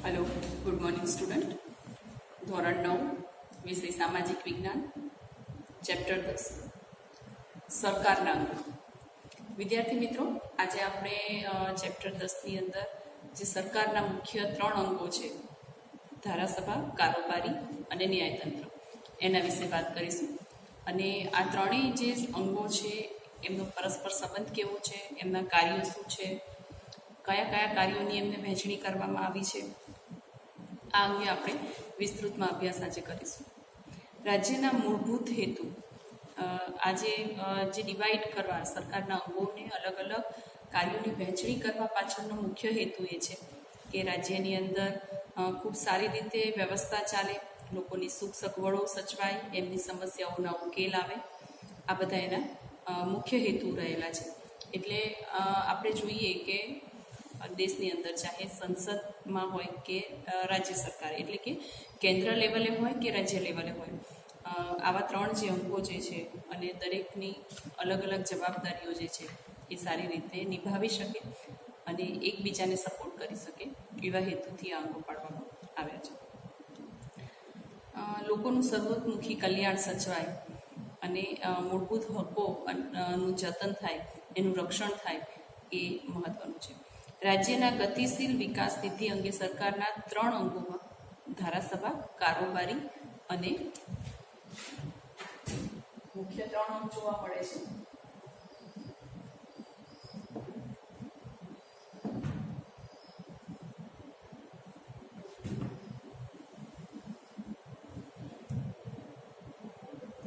Hello good morning student ધોરણ 9 વિષય સામાજિક વિજ્ઞાન ચેપ્ટર 10 સરકારના અંગો. વિદ્યાર્થી મિત્રો, આજે આપણે ચેપ્ટર 10ની અંદર જે સરકારના મુખ્ય 3 અંગો છે, ધારાસભા, કારોબારી અને ન્યાયતંત્ર, એના વિશે વાત કરીશું. અને આ ત્રણેય જે અંગો છે એમનો પરસ્પર સંબંધ કેવો છે, એમના કાર્યો શું છે, કયા કયા કાર્યોની એમને વહેંચણી કરવામાં આવી છે, આ અંગે આપણે વિસ્તૃતમાં અભ્યાસ આજે કરીશું. રાજ્યના મૂળભૂત હેતુ, આજે જે ડિવાઈડ કરવા, સરકારના અંગોને અલગ અલગ કાર્યોની વહેંચણી કરવા પાછળનો મુખ્ય હેતુ એ છે કે રાજ્યની અંદર ખૂબ સારી રીતે વ્યવસ્થા ચાલે, લોકોની સુખ સગવડો સચવાય, એમની સમસ્યાઓના ઉકેલ આવે. આ બધા એના મુખ્ય હેતુ રહેલા છે. એટલે આપણે જોઈએ કે દેશની અંદર ચાહે સંસદમાં હોય કે રાજ્ય સરકાર, એટલે કે કેન્દ્ર લેવલે હોય કે રાજ્ય લેવલે હોય, આવા 3 જે અંગો જે છે અને દરેકની અલગ અલગ જવાબદારીઓ જે છે એ સારી રીતે નિભાવી શકે અને એકબીજાને સપોર્ટ કરી શકે, એવા હેતુથી આ અંગો પાડવામાં આવ્યા છે. લોકોનું સર્વતોમુખી કલ્યાણ સચવાય અને મૂળભૂત હકોનું જતન થાય, એનું રક્ષણ થાય, એ મહત્વનું છે. રાજ્યના ગતિશીલ વિકાસ સિદ્ધિ અંગે સરકારના 3 અંગોમાં ધારાસભા, કારોબારી અને મુખ્ય 3 અંગ જોવા મળે છે.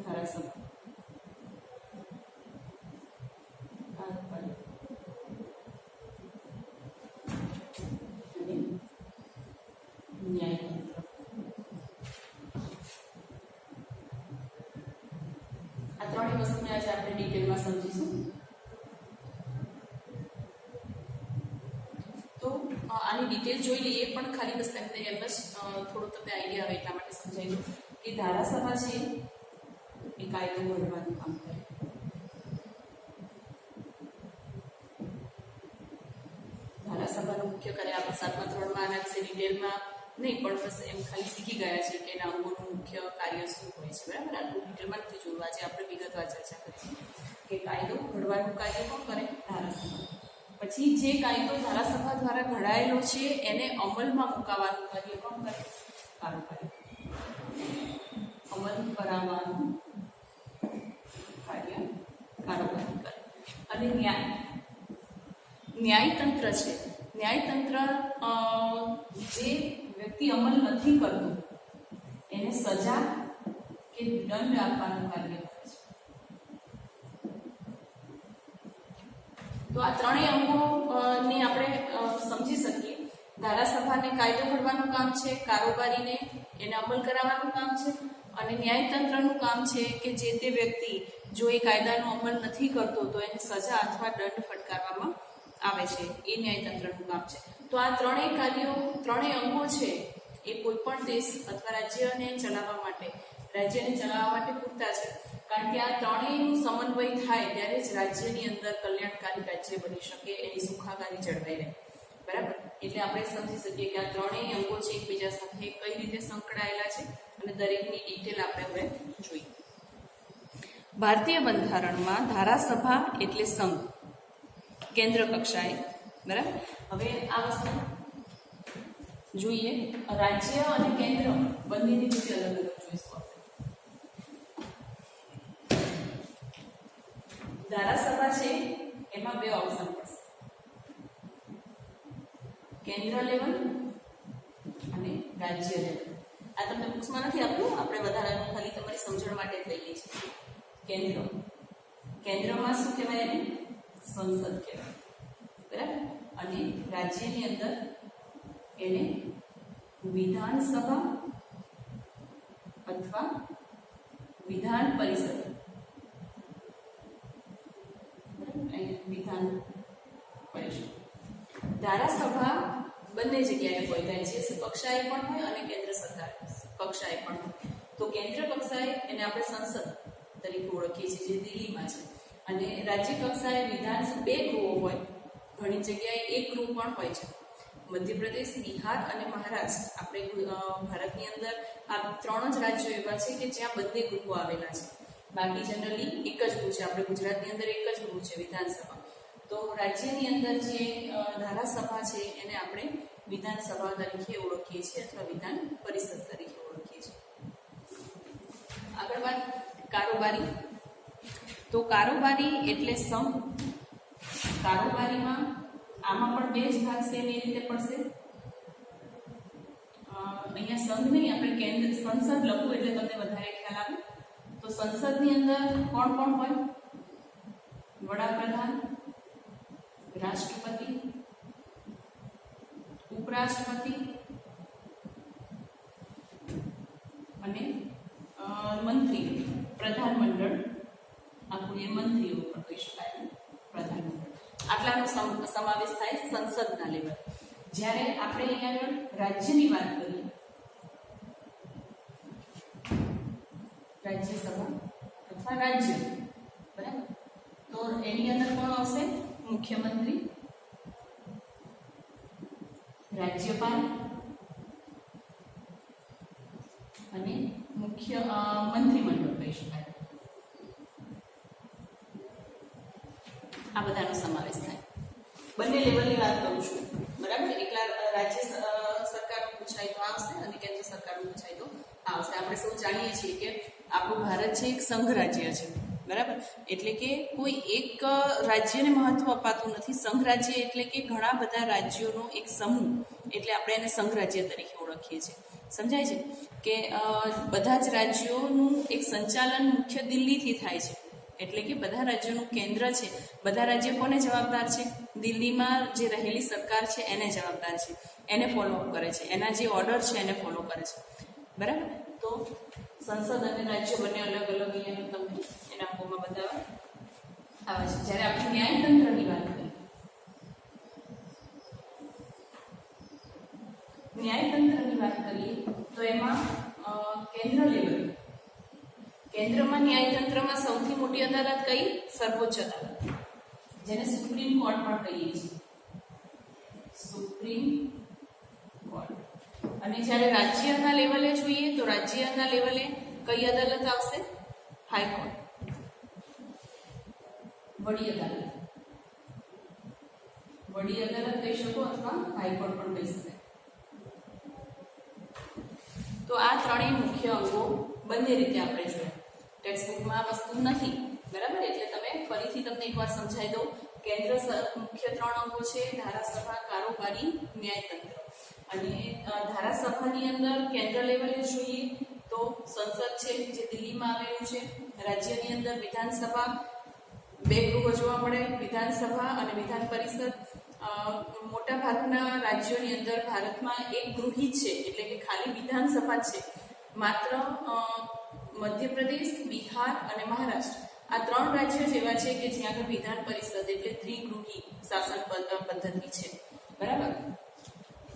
ધારાસભા, ન્યાયતંત્ર. આ 3 વસ્તુને આજે આપણે ડિટેલમાં સમજીશું. તો આની ડિટેલ જોઈ લઈએ, પણ ખાલી બસ તમને એમ જ થોડું તમને આઈડિયા આવે એટલા માટે સમજાવી દઉં કે ધારાસભા છે એ કાયદો ઘડવાનું કામ કરે. ધારાસભાનું મુખ્ય કાર્ય આપણે 7મા ધોરણમાં આના વિશે ડિટેલમાં નહીં, પણ બસ એમ ખાલી શીખી ગયા છે કે એના અંગોનું મુખ્ય કાર્ય શું હોય છે. બરાબર, આટલું ડિટેલમાં નથી જોયું. આજે આપણે વિગતવાર ચર્ચા કરીશું કે કાયદો ઘડવાનું કાર્ય કોણ કરે? ધારાસભા. પછી જે કાયદો ધારાસભા દ્વારા ઘડાયેલો છે એને અમલમાં મુકાવવાનું કાર્ય કોણ કરે? કારોબારી. અમલ કરાવવાનું કાર્ય કારોબારી કરે. અને ન્યાયતંત્ર છે. ન્યાયતંત્ર જે વ્યક્તિ અમલ નથી કરતો એને સજા કે દંડ આપવાનું કાર્ય કરે છે. તો આ 3 અંગોને આપણે સમજી શકીએ. ધારાસભાને કાયદો ઘડવાનું કામ છે, કારોબારીને એને અમલ કરાવવાનું કામ છે, અને ન્યાયતંત્રનું કામ છે કે જે તે વ્યક્તિ જો એ કાયદાનો અમલ નથી કરતો તો એને સજા અથવા દંડ ફટકારવામાં આવે છે. એ ન્યાયતંત્રનું કામ છે. તો આ 3 કાર્યો, 3 અંગો છે એ કોઈ પણ દેશ અથવા રાજ્યને ચલાવવા માટે પૂરતા છે. કારણ કે આ 3નું સમન્વય થાય ત્યારે જ રાજ્યની અંદર કલ્યાણકારી રાજ્ય બની શકે, એની સુખાકારી જળવાઈ રહે. બરાબર, એટલે આપણે સમજી શકીએ કે આ 3 અંગો છે એકબીજા સાથે કઈ રીતે સંકળાયેલા છે, અને દરેકની ડિટેલ આપણે હવે જોઈએ. ભારતીય બંધારણમાં ધારાસભા એટલે સંઘ, કેન્દ્ર કક્ષાએ. બરાબર, હવે આ વસ્તુ જોઈએ. રાજ્ય અને કેન્દ્ર બંનેની રીતે અલગ અલગ જોઈશું. ધારાસભા છે એમાં 2 ઓપ્શન પડશે, કેન્દ્ર લેવલ અને રાજ્ય લેવલ. આ તમને બુક્સમાં નથી આપ્યું, આપણે વધારાનું ખાલી તમારી સમજણ માટે જ લઈએ છીએ. કેન્દ્રમાં શું કહેવાય? એને સંસદ કહેવાય. બરાબર, અને રાજ્યની અંદર એને વિધાનસભા અથવા વિધાન પરિષદ. વિધાન પરિષદ. ધારાસભા બંને જગ્યાએ હોય, રાજ્ય કક્ષાએ પણ હોય અને કેન્દ્ર સરકાર કક્ષાએ પણ હોય. તો કેન્દ્ર કક્ષાએ એને આપણે સંસદ તરીકે ઓળખીએ છીએ, જે દિલ્હીમાં છે, અને રાજ્ય કક્ષાએ વિધાનસભા 2 ગૃહો હોય, ઘણી જગ્યાએ 1 ગૃહ પણ હોય છે. મધ્યપ્રદેશ, બિહાર અને મહારાષ્ટ્ર, આપણે ભારતની અંદર આ 3 જ રાજ્યો એવા છે કે જ્યાં બંને ગૃહો આવેલા છે. બાકી જનરલી એક જ ગૃહ છે. આપણે ગુજરાતની અંદર એક જ ગૃહ છે, વિધાનસભા. તો રાજ્યની અંદર જે ધારાસભા છે એને આપણે વિધાનસભા તરીકે ઓળખીએ છીએ અથવા વિધાન પરિષદ તરીકે ઓળખીએ છીએ. આગળ વાત કારોબારી. તો કારોબારી એટલે સંઘ. કારોબારીમાં આમાં પણ 2 જ ભાગ સેમ એ રીતે પડશે. અહીંયા સંઘ નહીં, આપણે કેન્દ્ર સંસદ લખવું એટલે તમને વધારે ખ્યાલ આવે. તો સંસદની અંદર કોણ કોણ હોય? વડાપ્રધાન, રાષ્ટ્રપતિ, ઉપરાષ્ટ્રપતિ અને મંત્રી, પ્રધાનમંડળ. આખું એ મંત્રીઓ પણ કહી શકાય, પ્રધાનમંડળ. આટલાનો સમાવેશ થાય સંસદના લેવલ. જ્યારે આપણે અહીંયા આગળ રાજ્યની વાત કરીએ, રાજ્યસભા અથવા રાજ્ય, બરાબર, તો એની અંદર કોણ આવશે? મુખ્યમંત્રી, રાજ્યપાલ અને મુખ્ય મંત્રીમંડળ કહી શકાય. આ બધાનો સમાવેશ થાય. બંને લેવલની વાત કરું છું, બરાબર. એકલા રાજ્ય સરકારનું પૂછાય તો આવશે અને કેન્દ્ર સરકારનું પૂછાય તો આવશે. આપણે સૌ જાણીએ છીએ કે આપણું ભારત છે એક સંઘ રાજ્ય છે, બરાબર. એટલે કે કોઈ એક રાજ્યને મહત્વ અપાતું નથી. સંઘ રાજ્ય એટલે કે ઘણા બધા રાજ્યોનો એક સમૂહ, એટલે આપણે એને સંઘ રાજ્ય તરીકે ઓળખીએ છીએ. સમજાય છે કે બધા જ રાજ્યોનું એક સંચાલન મુખ્ય દિલ્હીથી થાય છે. એટલે કે બધા રાજ્યોનું કેન્દ્ર છે. બધા રાજ્યો કોને જવાબદાર છે? દિલ્હીમાં જે રહેલી સરકાર છે એને જવાબદાર છે, એને ફોલો કરે છે, એના જે ઓર્ડર છે એને ફોલો કરે છે, બરાબર. તો સંસદ અને રાજ્યો બંને અલગ અલગ અહીંયા તમને એના અંગોમાં બતાવવા આવે છે. જ્યારે આપણે ન્યાયતંત્રની વાત કરીએ, ન્યાયતંત્રની વાત કરીએ તો એમાં કેન્દ્ર લેવલ, કેન્દ્રમાં ન્યાયતંત્રમાં સૌથી મોટી અદાલત કઈ? સર્વોચ્ચ અદાલત, જેને સુપ્રીમ કોર્ટ પણ કહીએ છીએ, સુપ્રીમ કોર્ટ. અને જ્યારે રાજ્યના લેવલે જોઈએ તો રાજ્યના લેવલે કઈ અદાલત આવશે? હાઈકોર્ટ, વડી અદાલત. વડી અદાલત કહી શકો અથવા હાઈકોર્ટ પણ કહી શકાય. તો આ ત્રણેય મુખ્ય અંગો બંને રીતે આપણે જોઈએ. ટેક્સ્ટબુકમાં આ વસ્તુ નથી, બરાબર. એટલે તમે ફરીથી તમને એકવાર સમજાવી દઉં. કેન્દ્ર મુખ્ય 3 અંગો છે: ધારાસભા, કારોબારી, ન્યાયતંત્ર. અને ધારાસભાની અંદર કેન્દ્ર લેવલે જોઈએ તો સંસદ છે જે દિલ્હીમાં આવેલું છે. રાજ્યની અંદર વિધાનસભા, 2 ગૃહો જોવા મળે, વિધાનસભા અને વિધાન પરિષદ. મોટા ભાગના રાજ્યોની અંદર ભારતમાં એક ગૃહી છે, એટલે કે ખાલી વિધાનસભા છે. માત્ર મધ્યપ્રદેશ, બિહાર અને મહારાષ્ટ્ર, આ 3 રાજ્યો જેવા છે કે જ્યાં આગળ વિધાન પરિષદ એટલે ત્રિગૃહી શાસન પદ્ધતિ છે, બરાબર.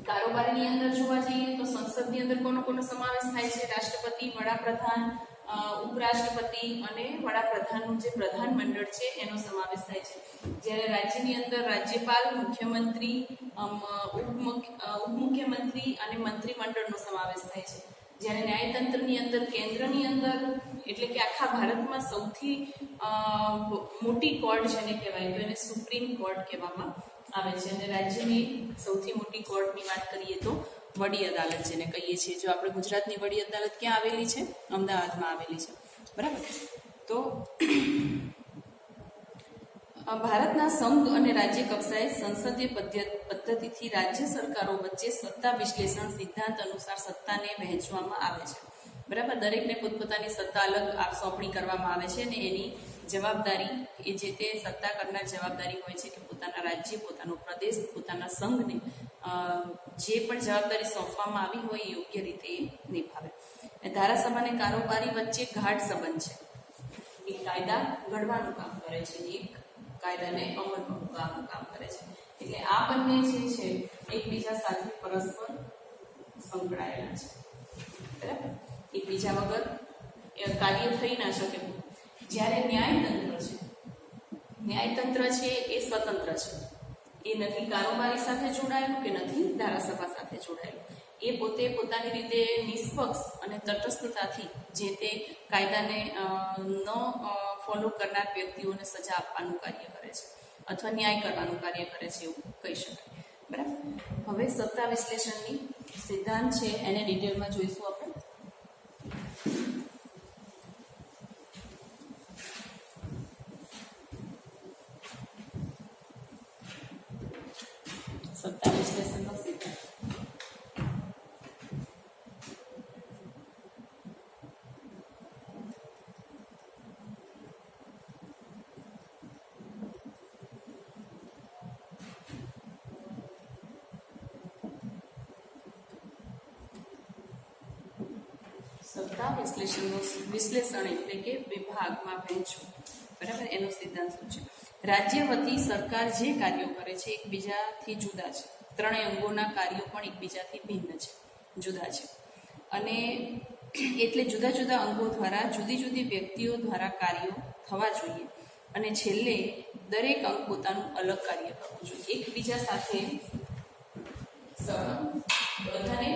કારોબારીની અંદર જોવા જઈએ તો સંસદની અંદર કોનો સમાવેશ થાય છે? રાષ્ટ્રપતિ, વડાપ્રધાન, ઉપરાષ્ટ્રપતિ અને વડાપ્રધાનનું જે પ્રધાનમંડળ છે એનો સમાવેશ થાય છે. જ્યારે રાજ્યની અંદર રાજ્યપાલ, મુખ્યમંત્રી, ઉપમુખ્યમંત્રી અને મંત્રીમંડળનો સમાવેશ થાય છે. જ્યારે ન્યાયતંત્રની અંદર કેન્દ્રની અંદર એટલે કે આખા ભારતમાં સૌથી મોટી કોર્ટ જેને કહેવાય તો એને સુપ્રીમ કોર્ટ કહેવામાં આવે છે. અને રાજ્યની સૌથી મોટી કોર્ટની વાત કરીએ તો વડી અદાલત જેને કહીએ છીએ. જો આપણે ગુજરાતની વડી અદાલત ક્યાં આવેલી છે? અમદાવાદમાં આવેલી છે, બરાબર. તો ભારતના સંઘ અને રાજ્ય કક્ષાએ સંસદીય પદ્ધતિથી રાજ્ય સરકારો વચ્ચે સત્તા વિશ્લેષણ સિદ્ધાંત અનુસાર સત્તાને વહેંચવામાં આવે છે, બરાબર. દરેકને પોતપોતાની સત્તા અલગ સોંપણી કરવામાં આવે છે અને એની જવાબદારી એ જે તે સત્તા કરનાર જવાબદારી હોય છે કે પોતાના રાજ્ય, પોતાનો પ્રદેશ, પોતાના સંઘને જે પણ જવાબદારી સોંપવામાં આવી હોય એ યોગ્ય રીતે એ નિભાવે. ધારાસભા અને કારોબારી વચ્ચે ગાઢ સંબંધ છે. એક કાયદા ઘડવાનું કામ કરે છે, એક કાયદાને અમલમાં કામ કરે છે. એટલે આ બંને જે છે એકબીજા સાથે પરસ્પર સંકળાયેલા છે, બરાબર. એકબીજા વગર કાર્ય થઈ ના શકે. જ્યારે ન્યાયતંત્ર છે એ સ્વતંત્ર છે, એ નથી કારોબારી સાથે જોડાયેલું કે નથી ધારાસભા સાથે જોડાયેલું. એ પોતે પોતાની રીતે નિષ્પક્ષ અને તટસ્થતાથી જે તે કાયદાને ન ફોલો કરનાર વ્યક્તિઓને સજા આપવાનું કાર્ય કરે છે અથવા ન્યાય કરવાનું કાર્ય કરે છે એવું કહી શકાય. બરાબર. હવે સત્તા વિશ્લેષણની સિદ્ધાંત છે એને ડિટેલમાં જોઈશું આપણે. સત્તા વિશ્લેષણનો સિદ્ધાંત. સત્તા વિશ્લેષણ એટલે કે વિભાગમાં વહેંચવું. બરાબર. એનો સિદ્ધાંત શું છે? રાજ્ય વતી સરકાર જે કાર્યો કરે છે એકબીજાથી જુદા છે. ત્રણેય અંગોના કાર્યો પણ એકબીજાથી ભિન્ન છે, જુદા છે. અને એટલે જુદા જુદા અંગો દ્વારા જુદી જુદી વ્યક્તિઓ દ્વારા કાર્યો થવા જોઈએ અને છેલ્લે દરેક અંગ પોતાનું અલગ કાર્ય કરવું જોઈએ. એકબીજા સાથે બધાને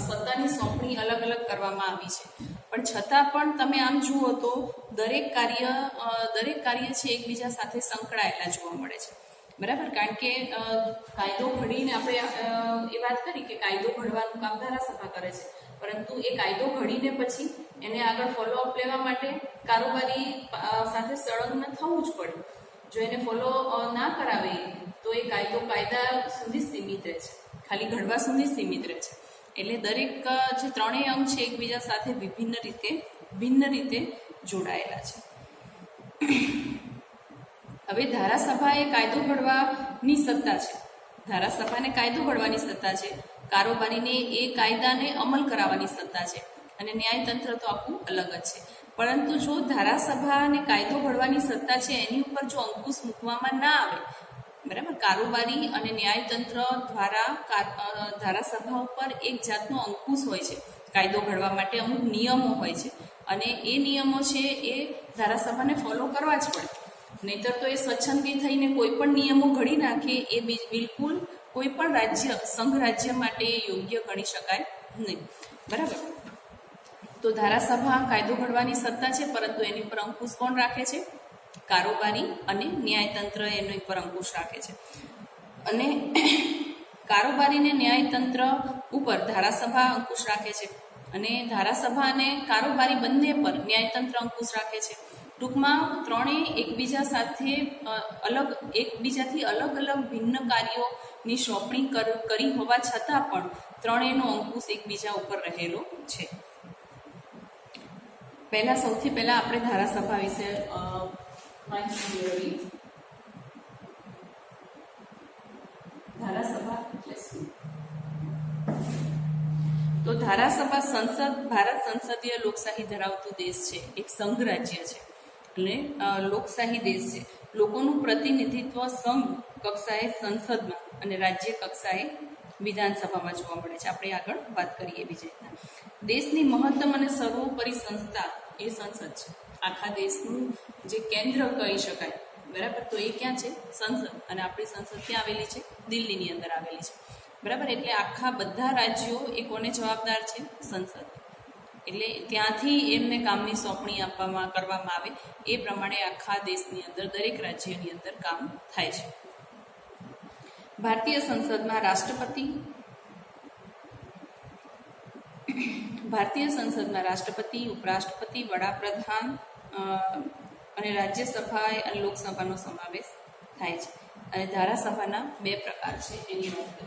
સત્તાની સોંપણી અલગ અલગ કરવામાં આવી છે, પણ છતાં પણ તમે આમ જુઓ તો દરેક કાર્ય છે એકબીજા સાથે સંકળાયેલા જોવા મળે છે. બરાબર. કારણ કે કાયદો ઘડીને આપણે એ વાત કરી કે કાયદો ઘડવાનું કામ ધારાસભા કરે છે, પરંતુ એ કાયદો ઘડીને પછી એને આગળ ફોલોઅપ લેવા માટે કારોબારી સાથે સંલગ્ન થવું જ પડે. જો એને ફોલો ના કરાવે તો એ કાયદા સુધી સીમિત રહે છે, ખાલી ઘડવા સુધી સીમિત રહે છે. એટલે દરેક જે ત્રણેય અંગ છે એકબીજા સાથે ભિન્ન રીતે જોડાયેલા છે. હવે ધારાસભા એ કાયદો ઘડવાની સત્તા છે. ધારાસભાને કાયદો ઘડવાની સત્તા છે. કારોબારીને એ કાયદાને અમલ કરાવવાની સત્તા છે. અને ન્યાયતંત્ર તો આખું અલગ જ છે. પરંતુ જો ધારાસભાને કાયદો ઘડવાની સત્તા છે એની ઉપર જો અંકુશ મૂકવામાં ના આવે, બરાબર, કારોબારી અને ન્યાયતંત્ર દ્વારા ધારાસભા ઉપર એક જાતનો અંકુશ હોય છે. કાયદો ઘડવા માટે અમુક નિયમો હોય છે અને એ નિયમો છે એ ધારાસભાને ફોલો કરવા જ પડે. નહીતર તો એ સ્વચ્છંદી થઈને કોઈ પણ નિયમો ઘડી નાખે એ બિલકુલ કોઈ પણ સંઘ રાજ્ય માટે યોગ્ય ગણી શકાય નહીં. બરાબર. તો ધારાસભા કાયદો ઘડવાની સત્તા છે, પરંતુ એની ઉપર અંકુશ કોણ રાખે છે? કારોબારી અને ન્યાયતંત્ર એની ઉપર અંકુશ રાખે છે. અને કારોબારી અને ન્યાયતંત્ર ઉપર ધારાસભા અંકુશ રાખે છે અને ધારાસભા અને કારોબારી બંને પર ન્યાયતંત્ર અંકુશ રાખે છે. ટૂંકમાં ત્રણેય એકબીજાથી અલગ અલગ ભિન્ન કાર્યોની સોંપણી કરી હોવા છતાં પણ ત્રણેયનો અંકુશ એકબીજા ઉપર રહેલો છે. સૌથી પહેલા આપણે ધારાસભા વિશે માહિતી મેળવી. ધારાસભા એટલે શું? તો ધારાસભા ભારત સંસદીય લોકશાહી ધરાવતું દેશ છે, એક સંઘ રાજ્ય છે એટલે લોકશાહી દેશ છે. લોકોનું પ્રતિનિધિત્વ સંઘ કક્ષાએ સંસદમાં અને રાજ્ય કક્ષાએ વિધાનસભામાં જોવા મળે છે. આપણે આગળ વાત કરીએ બીજી રીતના. દેશની મહત્તમ અને સર્વોપરી સંસ્થા એ સંસદ છે. આખા દેશનું જે કેન્દ્ર કહી શકાય, બરાબર, તો એ ક્યાં છે? સંસદ. અને આપણી સંસદ ક્યાં આવેલી છે? દિલ્હીની અંદર આવેલી છે. બરાબર. એટલે આખા બધા રાજ્યો એ કોને જવાબદાર છે? સંસદ. એટલે ત્યાંથી એમને કામની સોંપણી કરવામાં આવે એ પ્રમાણે આખા દેશની અંદર દરેક રાજ્યની અંદર કામ થાય છે. ભારતીય સંસદમાં રાષ્ટ્રપતિ, ઉપરાષ્ટ્રપતિ, વડાપ્રધાન અને રાજ્યસભા અને લોકસભાનો સમાવેશ થાય છે. અને ધારાસભાના 2 પ્રકાર છે એની નોંધ લો.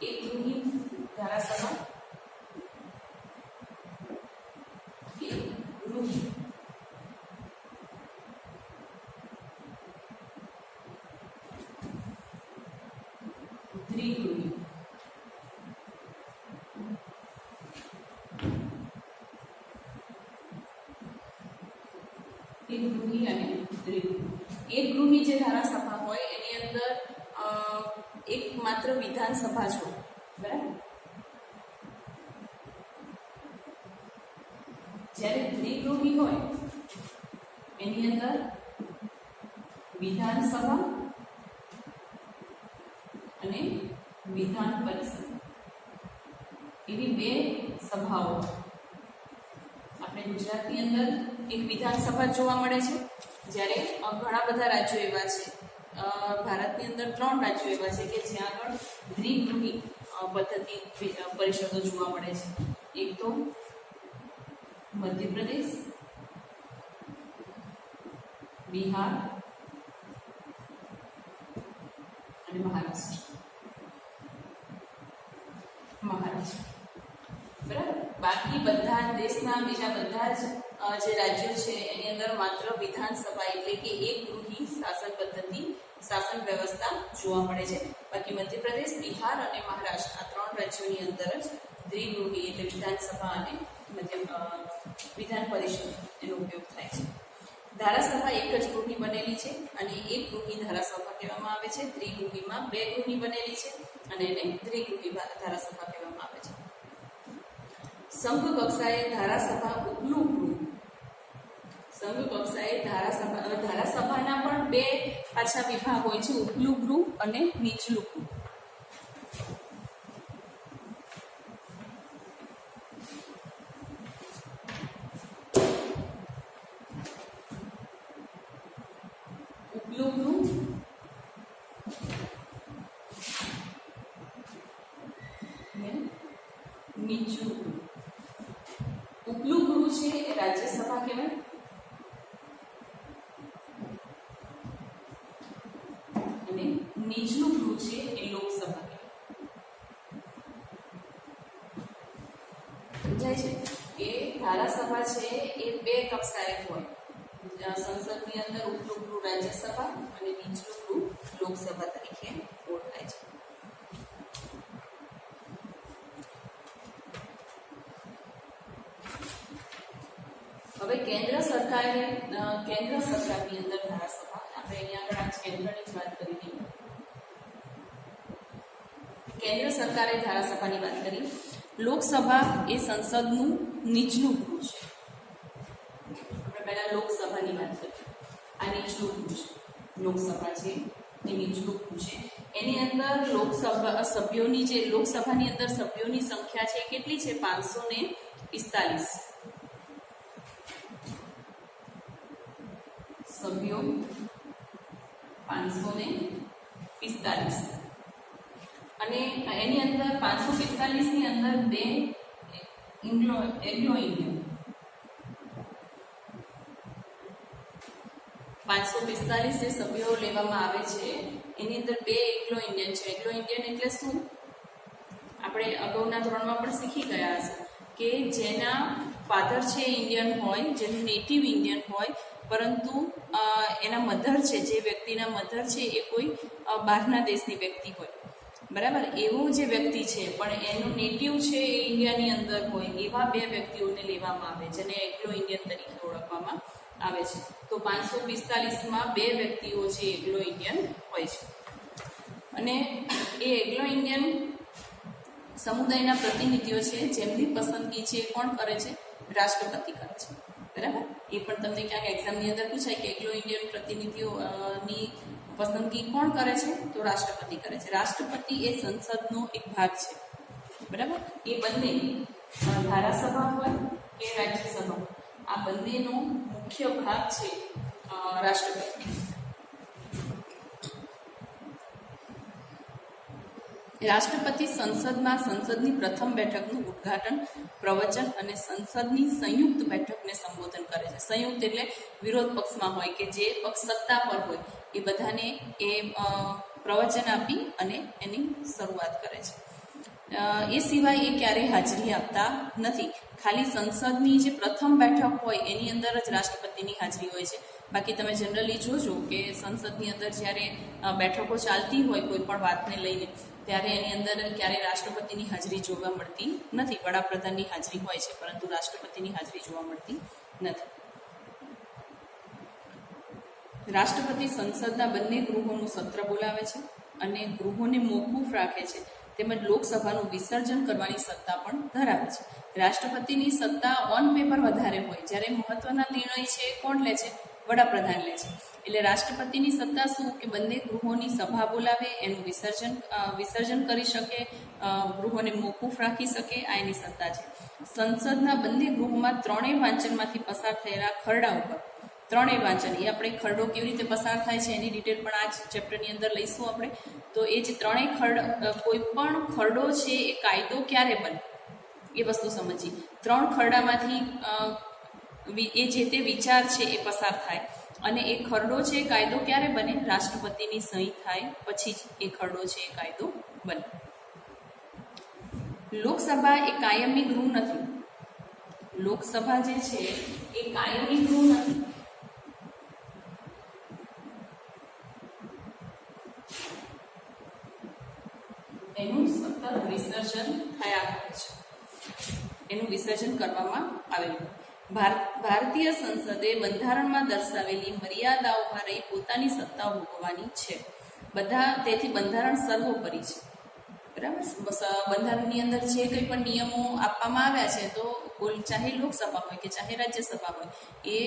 એક ગૃહી ધારાસભા, દ્વિગૃહી. એક ગૃહી અને દ્વિગૃહી. એક ગૃહી જે ધારાસભા હોય એની અંદર એક માત્ર વિધાનસભા જ હોય, બરાબર. જ્યારે દ્વિગૃહી હોય એની અંદર વિધાનસભા અને વિધાન પરિષદ એવી બે સભાઓ. આપણે ગુજરાતની અંદર એક વિધાનસભા જોવા મળે છે, જ્યારે ઘણા બધા રાજ્યો એવા છે, ભારતની અંદર 3 રાજ્યો એવા છે કે જ્યાં આગળ દ્વિગૃહી પદ્ધતિ પરિષદો જોવા મળે છે. એક તો મધ્યપ્રદેશ, બિહાર અને મહારાષ્ટ્ર. બરાબર. બાકી બધા દેશના બીજા બધા જ જે રાજ્યો છે એની અંદર માત્ર વિધાનસભા એટલે કે એક ગૃહી શાસન પદ્ધતિ, શાસન વ્યવસ્થા જોવા મળે છે. બાકી મધ્યપ્રદેશ, બિહાર અને મહારાષ્ટ્ર આ 3 રાજ્યોની અંદર જ દ્વિગૃહી એટલે વિધાનસભા અને વિધાન પરિષદ એનો ઉપયોગ થાય છે. ધારાસભા એક જ ગૃહની બનેલી છે અને એક ગૃહી ધારાસભા કહેવામાં આવે છે. દ્વિગૃહીમાં 2 ગૃહની બનેલી છે અને એને દ્વિગૃહી ધારાસભા કહેવામાં આવે છે. સંઘ કક્ષાએ ધારાસભા ઉપલું ગૃહ. સંઘ કક્ષાએ ધારાસભાના પણ 2 પાછા વિભાગ હોય છે, ઉપલું ગૃહ અને નીચલું ગૃહ. ઉપલું ગૃહ ને નીચલું ગૃહ. ઉપલું ગૃહ છે એ રાજ્યસભા કહેવાય અને નીચલું ગૃહ છે એ લોકસભા કહેવાય. સમજાય છે કે ધારાસભા છે એ 2 કક્ષાએ હોય. સંસદની અંદર ઉપલું ગૃહ રાજ્યસભા અને નીચલું ગૃહ લોકસભા તરીકે ઓળખાય છે. હવે કેન્દ્ર સરકારની અંદર ધારાસભા, આપણે અહીંયા આગળ આજ કેન્દ્રની જ વાત કરી હતી. કેન્દ્ર સરકારે ધારાસભાની વાત કરી. લોકસભા એ સંસદનું નીચલું ગૃહ છે. આપણે પહેલા લોકસભાની વાત કરી. આ નીચલું ગૃહ છે. લોકસભા છે એ નીચલું ગૃહ છે. એની અંદર સભ્યોની સંખ્યા છે કેટલી છે? 545. સભ્યો 545 અને એની અંદર 545 ની અંદર 2 એંગ્લો ઇન્ડિયન. 545 જે સભ્યો લેવામાં આવે છે એની અંદર 2 એંગ્લો ઇન્ડિયન છે. એંગ્લો ઇન્ડિયન એટલે શું? આપણે અગાઉના ધોરણમાં પણ શીખી ગયા હશે કે જેના ફાધર છે ઇન્ડિયન હોય, જેનું નેટિવ ઇન્ડિયન હોય, પરંતુ એના મધર છે, જે વ્યક્તિના મધર છે એ કોઈ બહારના દેશની વ્યક્તિ હોય. બરાબર. એવો જે વ્યક્તિ છે પણ એનું નેટિવ છે એ ઇન્ડિયાની અંદર હોય, એવા 2 વ્યક્તિઓને લેવામાં આવે, જેને એંગ્લો ઇન્ડિયન તરીકે ઓળખવામાં આવે છે. તો 545માં 2 વ્યક્તિઓ છે એંગ્લો ઇન્ડિયન હોય છે અને એ એંગ્લો ઇન્ડિયન સમુદાયના પ્રતિનિધિઓ છે જેમની પસંદગી છે કોણ કરે છે? રાષ્ટ્રપતિ કરે છે. બરાબર. એ પણ તમને ક્યાંક એક્ઝામની અંદર પૂછાય કે એંગ્લો ઇન્ડિયન પ્રતિનિધિઓની પસંદગી કોણ કરે છે? તો રાષ્ટ્રપતિ કરે છે. રાષ્ટ્રપતિ એ સંસદનો એક ભાગ છે. બરાબર. એ બંને ધારાસભા હોય કે રાજ્યસભા, આ બંનેનો મુખ્ય ભાગ છે રાષ્ટ્રપતિ. રાષ્ટ્રપતિ સંસદમાં સંસદની પ્રથમ બેઠકનું ઉદ્ઘાટન, પ્રવચન અને સંસદની સંયુક્ત બેઠકને સંબોધન કરે છે. સંયુક્ત એટલે વિરોધ પક્ષમાં હોય કે જે પક્ષ સત્તા પર હોય એ બધાને એ પ્રવચન આપી અને એની શરૂઆત કરે છે. એ સિવાય એ ક્યારેય હાજરી આપતા નથી. ખાલી સંસદની જે પ્રથમ બેઠક હોય એની અંદર જ રાષ્ટ્રપતિની હાજરી હોય છે. બાકી તમે જનરલી જોજો કે સંસદની અંદર જ્યારે બેઠકો ચાલતી હોય કોઈ પણ વાતને લઈને, ત્યારે એની અંદર ક્યારેય રાષ્ટ્રપતિની હાજરી જોવા મળતી નથી. વડાપ્રધાનની હાજરી હોય છે પરંતુ રાષ્ટ્રપતિની હાજરી જોવા મળતી નથી. રાષ્ટ્રપતિ સંસદના બંને ગૃહોનું સત્ર બોલાવે છે અને ગૃહોને મોકૂફ રાખે છે, તેમજ લોકસભાનું વિસર્જન કરવાની સત્તા પણ ધરાવે છે. રાષ્ટ્રપતિની સત્તા ઓન પેપર વધારે હોય, જ્યારે મહત્વના નિર્ણય છે એ કોણ લે છે? વડાપ્રધાન લે છે. એટલે રાષ્ટ્રપતિની સત્તા શું કે બંને ગૃહોની સભા બોલાવે, એનું વિસર્જન કરી શકે, ગૃહોને મોકૂફ રાખી શકે, આ એની સત્તા છે. સંસદના બંને ગૃહોમાં ત્રણેય વાંચનમાંથી પસાર થયેલા ખરડા ઉપર, ત્રણેય વાંચન, એ આપણે ખરડો કેવી રીતે પસાર થાય છે એની ડિટેલ પણ આ જ ચેપ્ટરની અંદર લઈશું આપણે. તો એ જે ત્રણેય કોઈ પણ ખરડો છે એ કાયદો ક્યારે બને એ વસ્તુ સમજીએ. ત્રણ ખરડામાંથી એ જે તે વિચાર છે એ પસાર થાય, અને એ ખરડો છે કાયદો ક્યારે બને? રાષ્ટ્રપતિની સહી થાય પછી જ એ ખરડો છે એ કાયદો બને. લોકસભા એ કાયમી ગૃહ નથી. લોકસભા જે છે એ કાયમી ગૃહ નથી. એનું સતત વિસર્જન થયા કરે છે, એનું વિસર્જન કરવામાં આવેલું. ભારતીય સંસદે બંધારણમાં દર્શાવેલી મર્યાદાઓમાં રહી પોતાની સત્તાઓ ભોગવવાની છે. તેથી બંધારણ સર્વોપરી છે. બરાબર. બંધારણની અંદર જે કંઈ પણ નિયમો આપવામાં આવ્યા છે, તો ચાહે લોકસભા હોય કે ચાહે રાજ્યસભા હોય, એ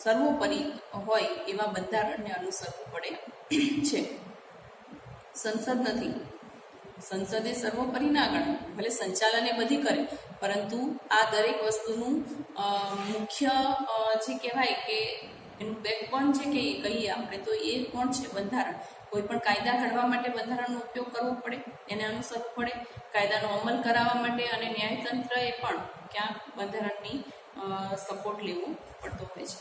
સર્વોપરી હોય એવા બંધારણને અનુસરવું પડે છે. સંસદ નથી. સંસદે સર્વોપરી ના ગણાય, ભલે સંચાલન એ બધી કરે, પરંતુ આ દરેક વસ્તુનું મુખ્ય જે કહેવાય કે એનું બેકબોન જે કહીએ આપણે, તો એ કોણ છે? બંધારણ. કોઈ પણ કાયદા ઘડવા માટે બંધારણનો ઉપયોગ કરવો પડે, એને અનુસરવું પડે. કાયદાનો અમલ કરાવવા માટે અને ન્યાયતંત્રએ પણ ક્યાંક બંધારણની સપોર્ટ લેવો પડતો હોય છે.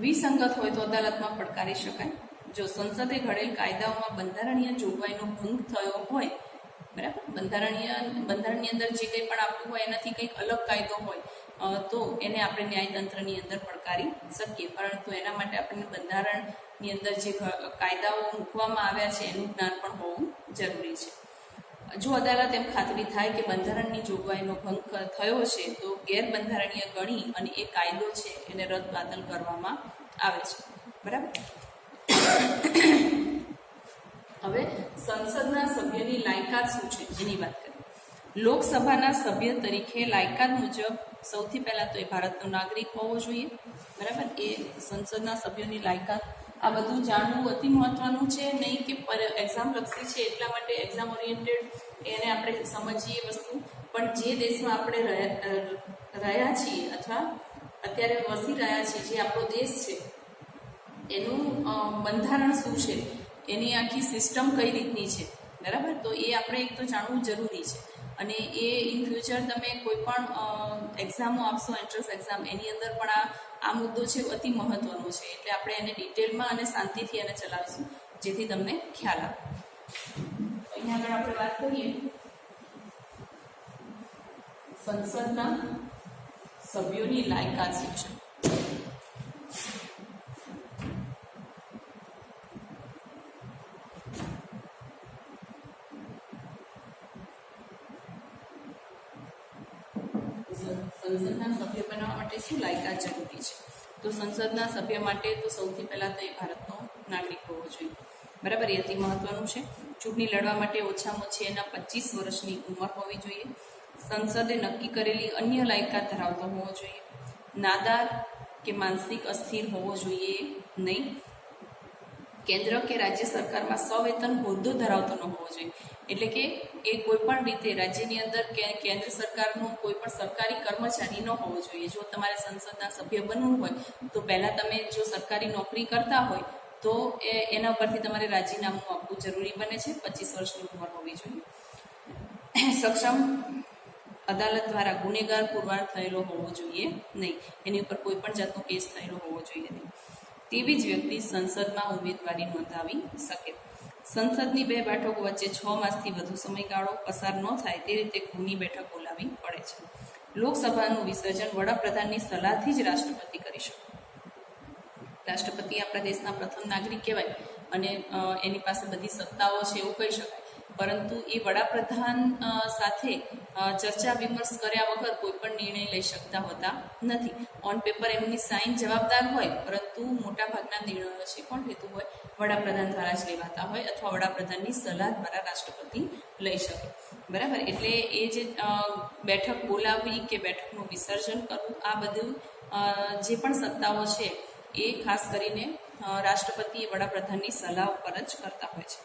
વિસંગત હોય તો અદાલતમાં પડકારી શકાય. જો સંસદે ઘડેલ કાયદાઓમાં બંધારણીય જોગવાઈનો ભંગ થયો હોય, બરાબર, બંધારણની અંદર જે કંઈ પણ આપ્યું હોય એનાથી કંઈક અલગ કાયદો હોય, તો એને આપણે ન્યાયતંત્રની અંદર પડકારી શકીએ. પરંતુ એના માટે આપણને બંધારણની અંદર જે કાયદાઓ મૂકવામાં આવ્યા છે એનું જ્ઞાન પણ હોવું જરૂરી છે. જો અદાલત એમ ખાતરી થાય કે બંધારણની જોગવાઈનો ભંગ થયો છે, તો ગેરબંધારણીય ગણી અને એ કાયદો છે એને રદ-બાતલ કરવામાં આવે છે. બરાબર. હવે સંસદના સભ્યની લાયકાત શું છે એની વાત કરીએ. લોકસભાના સભ્ય તરીકે લાયકાત મુજબ સૌથી પહેલા તો એ ભારતનો નાગરિક હોવો જોઈએ. બરાબર. એ સંસદના સભ્યોની લાયકાત, આ બધું જાણવું અતિ મહત્વનું છે. નહીં કે એક્ઝામ લક્ષી છે એટલા માટે એક્ઝામ ઓરિએન્ટેડ એને આપણે સમજીએ વસ્તુ, પણ જે દેશમાં આપણે રહ્યા છીએ અથવા અત્યારે વસી રહ્યા છીએ, જે આપણો દેશ છે, એનું બંધારણ શું છે, એની આખી સિસ્ટમ કઈ રીતની છે, બરાબર. તો એ આપણે એક તો જાણવું જરૂરી છે. અને એ ઇન ફ્યુચર તમે કોઈ પણ એક્ઝામો આપશો, એન્ટ્રન્સ એક્ઝામ, એની અંદર પણ આ મુદ્દો છે અતિ મહત્વનો છે. એટલે આપણે એને ડિટેલમાં અને શાંતિથી એને ચલાવીશું, જેથી તમને ખ્યાલ આવે. અહીંયા આગળ આપણે વાત કરીએ સંસદના સભ્યોની લાયકાત શું છે. સંસદના સભ્ય બનવા માટે શું લાયકાત જરૂરી છે? તો સંસદના સભ્ય માટે તો સૌથી પહેલા તો એ ભારતનો નાગરિક હોવો જોઈએ. બરાબર. એ અતિ મહત્વનું છે. ચૂંટણી લડવા માટે ઓછામાં ઓછી એના 25 વર્ષની ઉંમર હોવી જોઈએ. સંસદે નક્કી કરેલી અન્ય લાયકાત ધરાવતો હોવો જોઈએ. નાદાર કે માનસિક અસ્થિર હોવો જોઈએ નહીં. કેન્દ્ર કે રાજ્ય સરકારમાં સવેતન હોદ્દો ધરાવતો ન હોવો જોઈએ. એટલે કે એ કોઈ પણ રીતે રાજ્યની અંદર કેન્દ્ર સરકારનો કોઈ પણ સરકારી કર્મચારી ન હોવો જોઈએ. જો તમારે સંસદના સભ્ય બનવું હોય તો પહેલાં તમે જો સરકારી નોકરી કરતા હોય તો એના પરથી તમારે રાજીનામું આપવું જરૂરી બને છે. 25 વર્ષની ઉંમર હોવી જોઈએ. સક્ષમ અદાલત દ્વારા ગુનેગાર પુરવાર થયેલો હોવો જોઈએ નહીં. એની ઉપર કોઈ પણ જાતનો કેસ થયેલો હોવો જોઈએ નહીં. તેવી જ વ્યક્તિ સંસદમાં ઉમેદવારી નોંધાવી શકે. સંસદની 2 બેઠકો વચ્ચે 6 માસથી વધુ સમયગાળો પસાર ન થાય તે રીતે ગૃહની બેઠક બોલાવવી પડે છે. લોકસભાનું વિસર્જન વડાપ્રધાનની સલાહથી જ રાષ્ટ્રપતિ કરી શકે. રાષ્ટ્રપતિ આપણા દેશના પ્રથમ નાગરિક કહેવાય અને એની પાસે બધી સત્તાઓ છે એવું કહી શકાય. પરંતુ એ વડાપ્રધાન સાથે ચર્ચા વિમર્શ કર્યા વગર કોઈ પણ નિર્ણય લઈ શકતા હોતા નથી. ઓન પેપર એમની સાઇન જવાબદાર હોય, પરંતુ મોટાભાગના નિર્ણયો છે કોણ લેતું હોય? વડાપ્રધાન દ્વારા જ લેવાતા હોય, અથવા વડાપ્રધાનની સલાહ દ્વારા રાષ્ટ્રપતિ લઈ શકે. બરાબર. એટલે એ જે બેઠક બોલાવવી કે બેઠકનું વિસર્જન કરવું, આ બધું જે પણ સત્તાઓ છે એ ખાસ કરીને રાષ્ટ્રપતિ વડાપ્રધાનની સલાહ ઉપર જ કરતા હોય છે.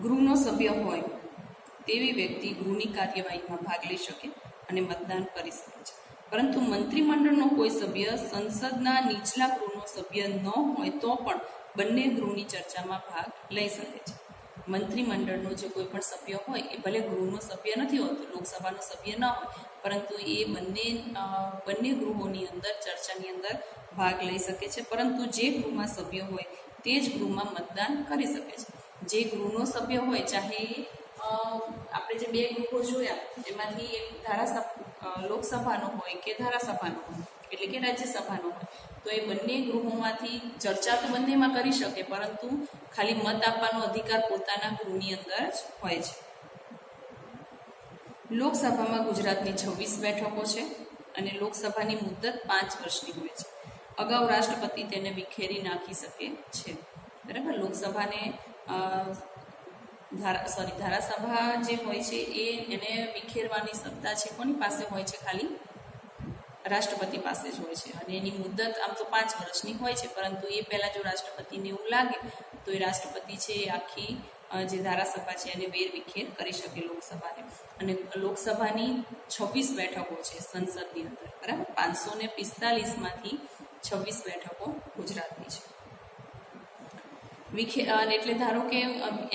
ગૃહનો સભ્ય હોય તેવી વ્યક્તિ ગૃહની કાર્યવાહીમાં ભાગ લઈ શકે અને મતદાન કરી શકે છે. પરંતુ મંત્રીમંડળનો કોઈ સભ્ય સંસદના નીચલા ગૃહનો સભ્ય ન હોય તો પણ બંને ગૃહની ચર્ચામાં ભાગ લઈ શકે છે. મંત્રીમંડળનો જે કોઈ પણ સભ્ય હોય એ ભલે ગૃહનો સભ્ય નથી હોતો, લોકસભાનો સભ્ય ન હોય, પરંતુ એ બંને ગૃહોની અંદર ચર્ચાની અંદર ભાગ લઈ શકે છે. પરંતુ જે ગૃહમાં સભ્ય હોય તે જ ગૃહમાં મતદાન કરી શકે છે. જે ગૃહનો સભ્ય હોય, ચાહે આપણે જે બે ગૃહો જોયા એમાંથી એક લોકસભાનો હોય કે ધારાસભાનો હોય, એટલે કે રાજ્યસભાનો હોય, તો એ બંને ગૃહોમાંથી ચર્ચા તો બંનેમાં કરી શકે, પરંતુ ખાલી મત આપવાનો અધિકાર પોતાના ગૃહની અંદર જ હોય છે. લોકસભામાં ગુજરાતની 26 બેઠકો છે અને લોકસભાની મુદ્દત 5 વર્ષની હોય છે. અગાઉ રાષ્ટ્રપતિ તેને વિખેરી નાખી શકે છે. બરાબર. લોકસભાને ધારાસભા જે હોય છે એને વિખેરવાની સત્તા છે કોની પાસે હોય છે? ખાલી રાષ્ટ્રપતિ પાસે જ હોય છે. અને એની મુદ્દત આમ તો 5 વર્ષની હોય છે, પરંતુ એ પહેલાં જો રાષ્ટ્રપતિને એવું લાગે તો એ રાષ્ટ્રપતિ છે એ આખી જે ધારાસભા છે એને વેરવિખેર કરી શકે લોકસભાને. અને લોકસભાની 26 બેઠકો છે સંસદની અંદર. બરાબર. 545માંથી 26 બેઠકો ગુજરાતની છે. એટલે ધારો કે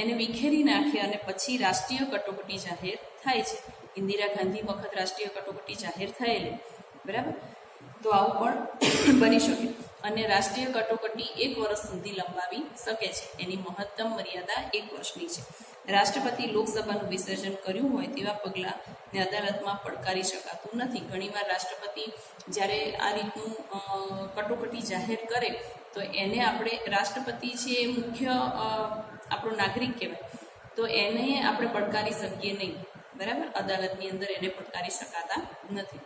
એને વિખેરી નાખે અને પછી રાષ્ટ્રીય કટોકટી જાહેર થાય છે. ઇન્દિરા ગાંધી વખત રાષ્ટ્રીય કટોકટી જાહેર થયેલી. બરાબર. તો આવું પણ બની શકે. અને રાષ્ટ્રીય કટોકટી 1 વર્ષ સુધી લંબાવી શકે છે. એની મહત્તમ મર્યાદા 1 વર્ષની છે. રાષ્ટ્રપતિ લોકસભાનું વિસર્જન કર્યું હોય તેવા પગલાંને અદાલતમાં પડકારી શકાતું નથી. ઘણીવાર રાષ્ટ્રપતિ જ્યારે આ રીતનું કટોકટી જાહેર કરે તો એને આપણે, રાષ્ટ્રપતિ છે એ મુખ્ય આપણો નાગરિક કહેવાય, તો એને આપણે પડકારી શકીએ નહીં. બરાબર. અદાલતની અંદર એને પડકારી શકાતા નથી.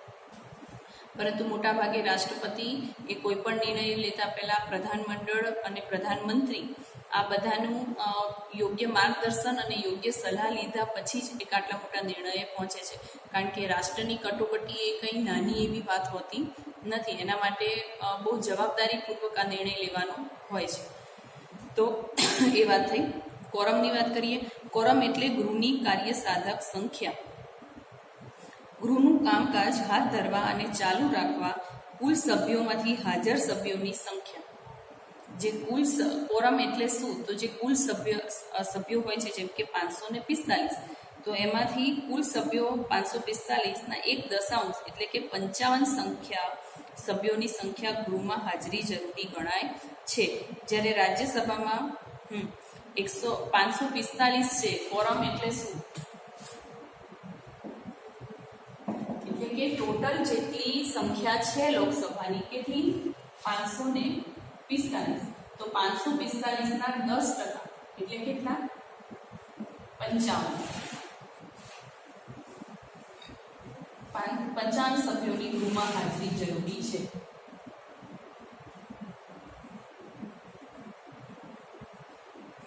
પરંતુ મોટાભાગે રાષ્ટ્રપતિ એ કોઈ પણ નિર્ણય લેતા પહેલાં પ્રધાનમંડળ અને પ્રધાનમંત્રી આ બધાનું યોગ્ય માર્ગદર્શન અને યોગ્ય સલાહ લીધા પછી જ એક આટલા મોટા નિર્ણયે પહોંચે છે. કારણ કે રાષ્ટ્રની કટોકટી એ કંઈ નાની એવી વાત હોતી નથી. એના માટે બહુ જવાબદારીપૂર્વક આ નિર્ણય લેવાનો હોય છે. તો એ વાત થઈ. કોરમની વાત કરીએ. કોરમ એટલે ગૃહની કાર્યસાધક સંખ્યા. ગૃહનું કામકાજ હાથ ધરવા અને ચાલુ રાખવા કુલ સભ્યોમાંથી હાજર સભ્યોની સંખ્યા. જે કુલ કોરમ એટલે શું? તો જે કુલ સભ્યો હોય છે, જેમ કે 545, તો એમાંથી કુલ સભ્યો 545ના 1/10 એટલે કે 55 સભ્યોની સંખ્યા ગૃહમાં હાજરી જરૂરી ગણાય છે. જ્યારે રાજ્યસભામાં 545 છે. કોરમ એટલે શું? એટલે કે ટોટલ જેટલી સંખ્યા છે લોકસભાની, કેટલી? 545. તો 545ના 10% એટલે કેટલા? 55. 55 સભ્યોની ગૃહમાં હાજરી જરૂરી છે.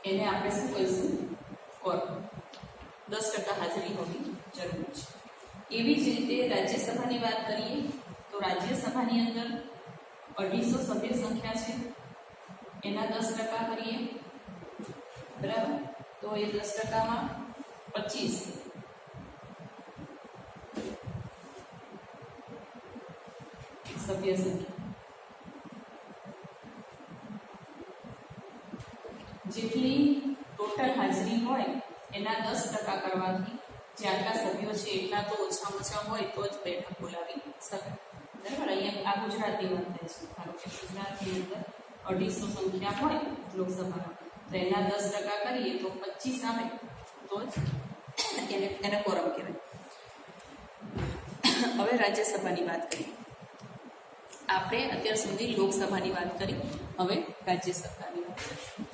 એને આપણે શું કહીશું? કોરમ. 10% હાજરી હોવી જરૂરી છે. એવી જ રીતે રાજ્યસભાની વાત કરીએ તો રાજ્યસભાની અંદર 250 સભ્ય સંખ્યા છે. એના 10% કરીએ. બરાબર. તો એ 10%માં 25 સભ્ય સંખ્યા. જેટલી ટોટલ હાજરી હોય એના 10% કરવાથી જે આટલા સભ્યો છે એટલા તો ઓછામાં ઓછા હોય તો જ બેઠક બોલાવી શકાય. બરાબર. અહીંયા આ ગુજરાતની વાત થાય છે. ધારો કે ગુજરાતની અંદર 250 સંખ્યા હોય લોકસભામાં, તો એના 10% કરીએ તો 25 આવે તો જ એને કોરમ કહેવાય. હવે રાજ્યસભાની વાત કરીએ. આપણે અત્યાર સુધી લોકસભાની વાત કરી, હવે રાજ્યસભાની વાત કરીએ.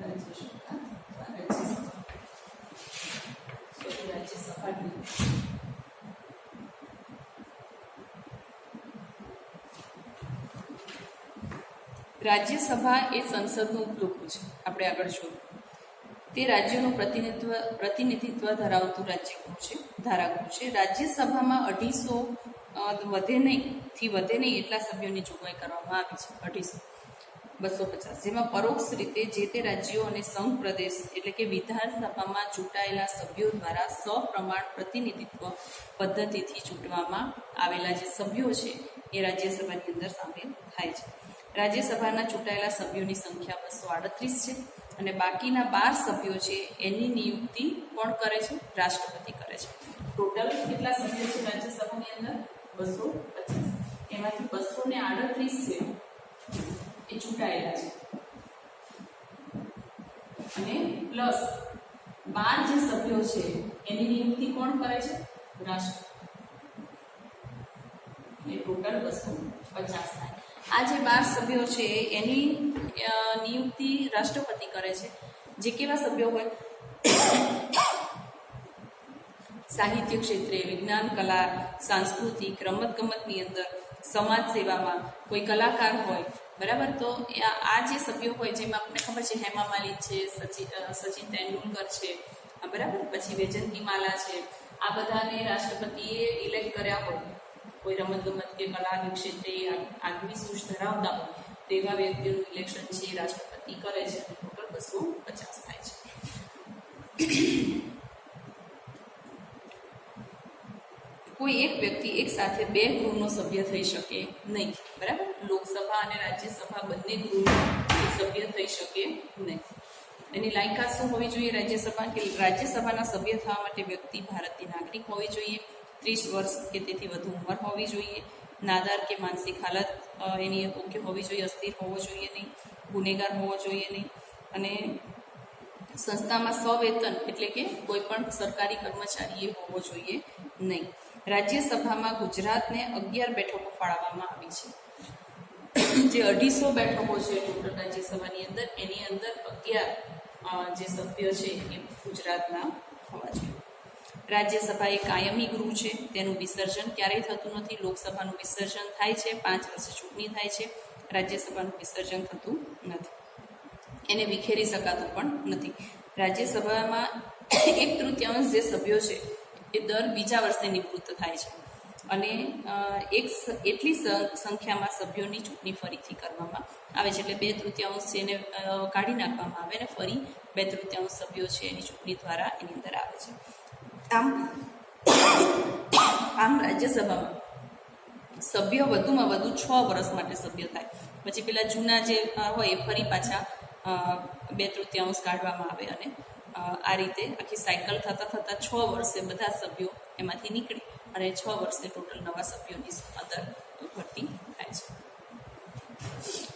રાજ્યસભા રાજ્યસભાની રાજ્યસભા એ સંસદનું ઉપલોકું છે. આપણે આગળ જોયું તે રાજ્યોનું પ્રતિનિધિત્વ ધરાવતું રાજ્યગૃહ છે, ધારાગૃહ છે. રાજ્યસભામાં 250 વધે નહીં એટલા સભ્યોની જોગવાઈ કરવામાં આવી છે. 250 જેમાં પરોક્ષ રીતે જે તે રાજ્યો અને સંઘ પ્રદેશ એટલે કે વિધાનસભામાં ચૂંટાયેલા સભ્યો દ્વારા સપ્રમાણ પ્રતિનિધિત્વ પદ્ધતિથી ચૂંટવામાં આવેલા જે સભ્યો છે એ રાજ્યસભાની અંદર સામેલ થાય છે. રાજ્યસભાના ચૂંટાયેલા સભ્યોની સંખ્યા 238 છે અને બાકીના 12 સભ્યો છે એની નિયુક્તિ કોણ કરે છે? રાષ્ટ્રપતિ કરે છે. ટોટલ કેટલા સભ્યો છે રાજ્યસભાની અંદર? 250. એમાંથી 238 છે એ ચૂંટાયેલા છે અને પ્લસ 12 જે સભ્યો છે એની નિયુક્તિ કોણ કરે છે? રાષ્ટ્ર. એ ટોટલ 250 થાય. આ જે 12 સભ્યો છે એની નિયુક્તિ રાષ્ટ્રપતિ કરે છે. જે કેવા સભ્યો હોય? સાહિત્ય ક્ષેત્રે, વિજ્ઞાન, કલા, સાંસ્કૃતિક, રમતગમતની અંદર, સમાજ સેવામાં કોઈ કલાકાર હોય, બરાબર. તો આ જે સભ્યો હોય જેમાં આપણને ખબર છે હેમા માલિની છે, સચિન તેંડુલકર છે, બરાબર, પછી વૈજયંતી માલા છે, આ બધાને રાષ્ટ્રપતિએ ઇલેક્ટ કર્યા હોય, કોઈ રમતગમત કે કલાના ક્ષેત્રે આગવી સૂઝ ધરાવતા હોય તેવા વ્યક્તિઓનું ઇલેક્શન છે રાષ્ટ્રપતિ કરે છે. ટોટલ 250 થાય છે. કોઈ એક વ્યક્તિ એક સાથે 2 ગૃહનો સભ્ય થઈ શકે નહીં, બરાબર. લોકસભા અને રાજ્યસભા બંને ગૃહનો સભ્ય થઈ શકે નહીં. એની લાયકાત શું હોવી જોઈએ? રાજ્યસભાના સભ્ય થવા માટે વ્યક્તિ ભારતની નાગરિક હોવી જોઈએ, 30 વર્ષ કે તેથી વધુ ઉંમર હોવી જોઈએ, નાદાર કે માનસિક હાલત એની ઓકે હોવી જોઈએ, અસ્થિર હોવો જોઈએ નહીં, ગુનેગાર હોવો જોઈએ નહીં, અને સંસ્થામાં સવેતન એટલે કે કોઈ પણ સરકારી કર્મચારીએ હોવો જોઈએ નહીં. રાજ્યસભામાં ગુજરાતને 11 બેઠકો ફાળવવામાં આવી છે. જે 250 બેઠકો છે ટોટલ રાજ્યસભાની અંદર, એની અંદર 11 જે સભ્યો છે એ ગુજરાતના હોવા જોઈએ. રાજ્યસભા એ કાયમી ગૃહ છે. તેનું વિસર્જન ક્યારેય થતું નથી. લોકસભાનું વિસર્જન થાય છે, 5 વર્ષે ચૂંટણી થાય છે. રાજ્યસભાનું વિસર્જન થતું નથી. એને વિખેરી શકાતું પણ નથી. રાજ્યસભામાં 1/3 જે સભ્યો છે એ દર બીજા વર્ષે નિવૃત્ત થાય છે અને એટલી સંખ્યામાં સભ્યોની ચૂંટણી ફરીથી કરવામાં આવે છે. એટલે 2/3 છે એને કાઢી નાખવામાં આવે અને ફરી 2/3 સભ્યો છે એની ચૂંટણી દ્વારા એની અંદર આવે છે. આમ રાજ્યસભામાં સભ્ય વધુમાં વધુ 6 વર્ષ માટે સભ્ય થાય. પછી પેલા જૂના જે હોય એ ફરી પાછા 2/3 કાઢવામાં આવે અને આ રીતે આખી સાયકલ થતાં 6 વર્ષે બધા સભ્યો એમાંથી નીકળી અને 6 વર્ષે ટોટલ નવા સભ્યોની અંદર ભરતી થાય છે.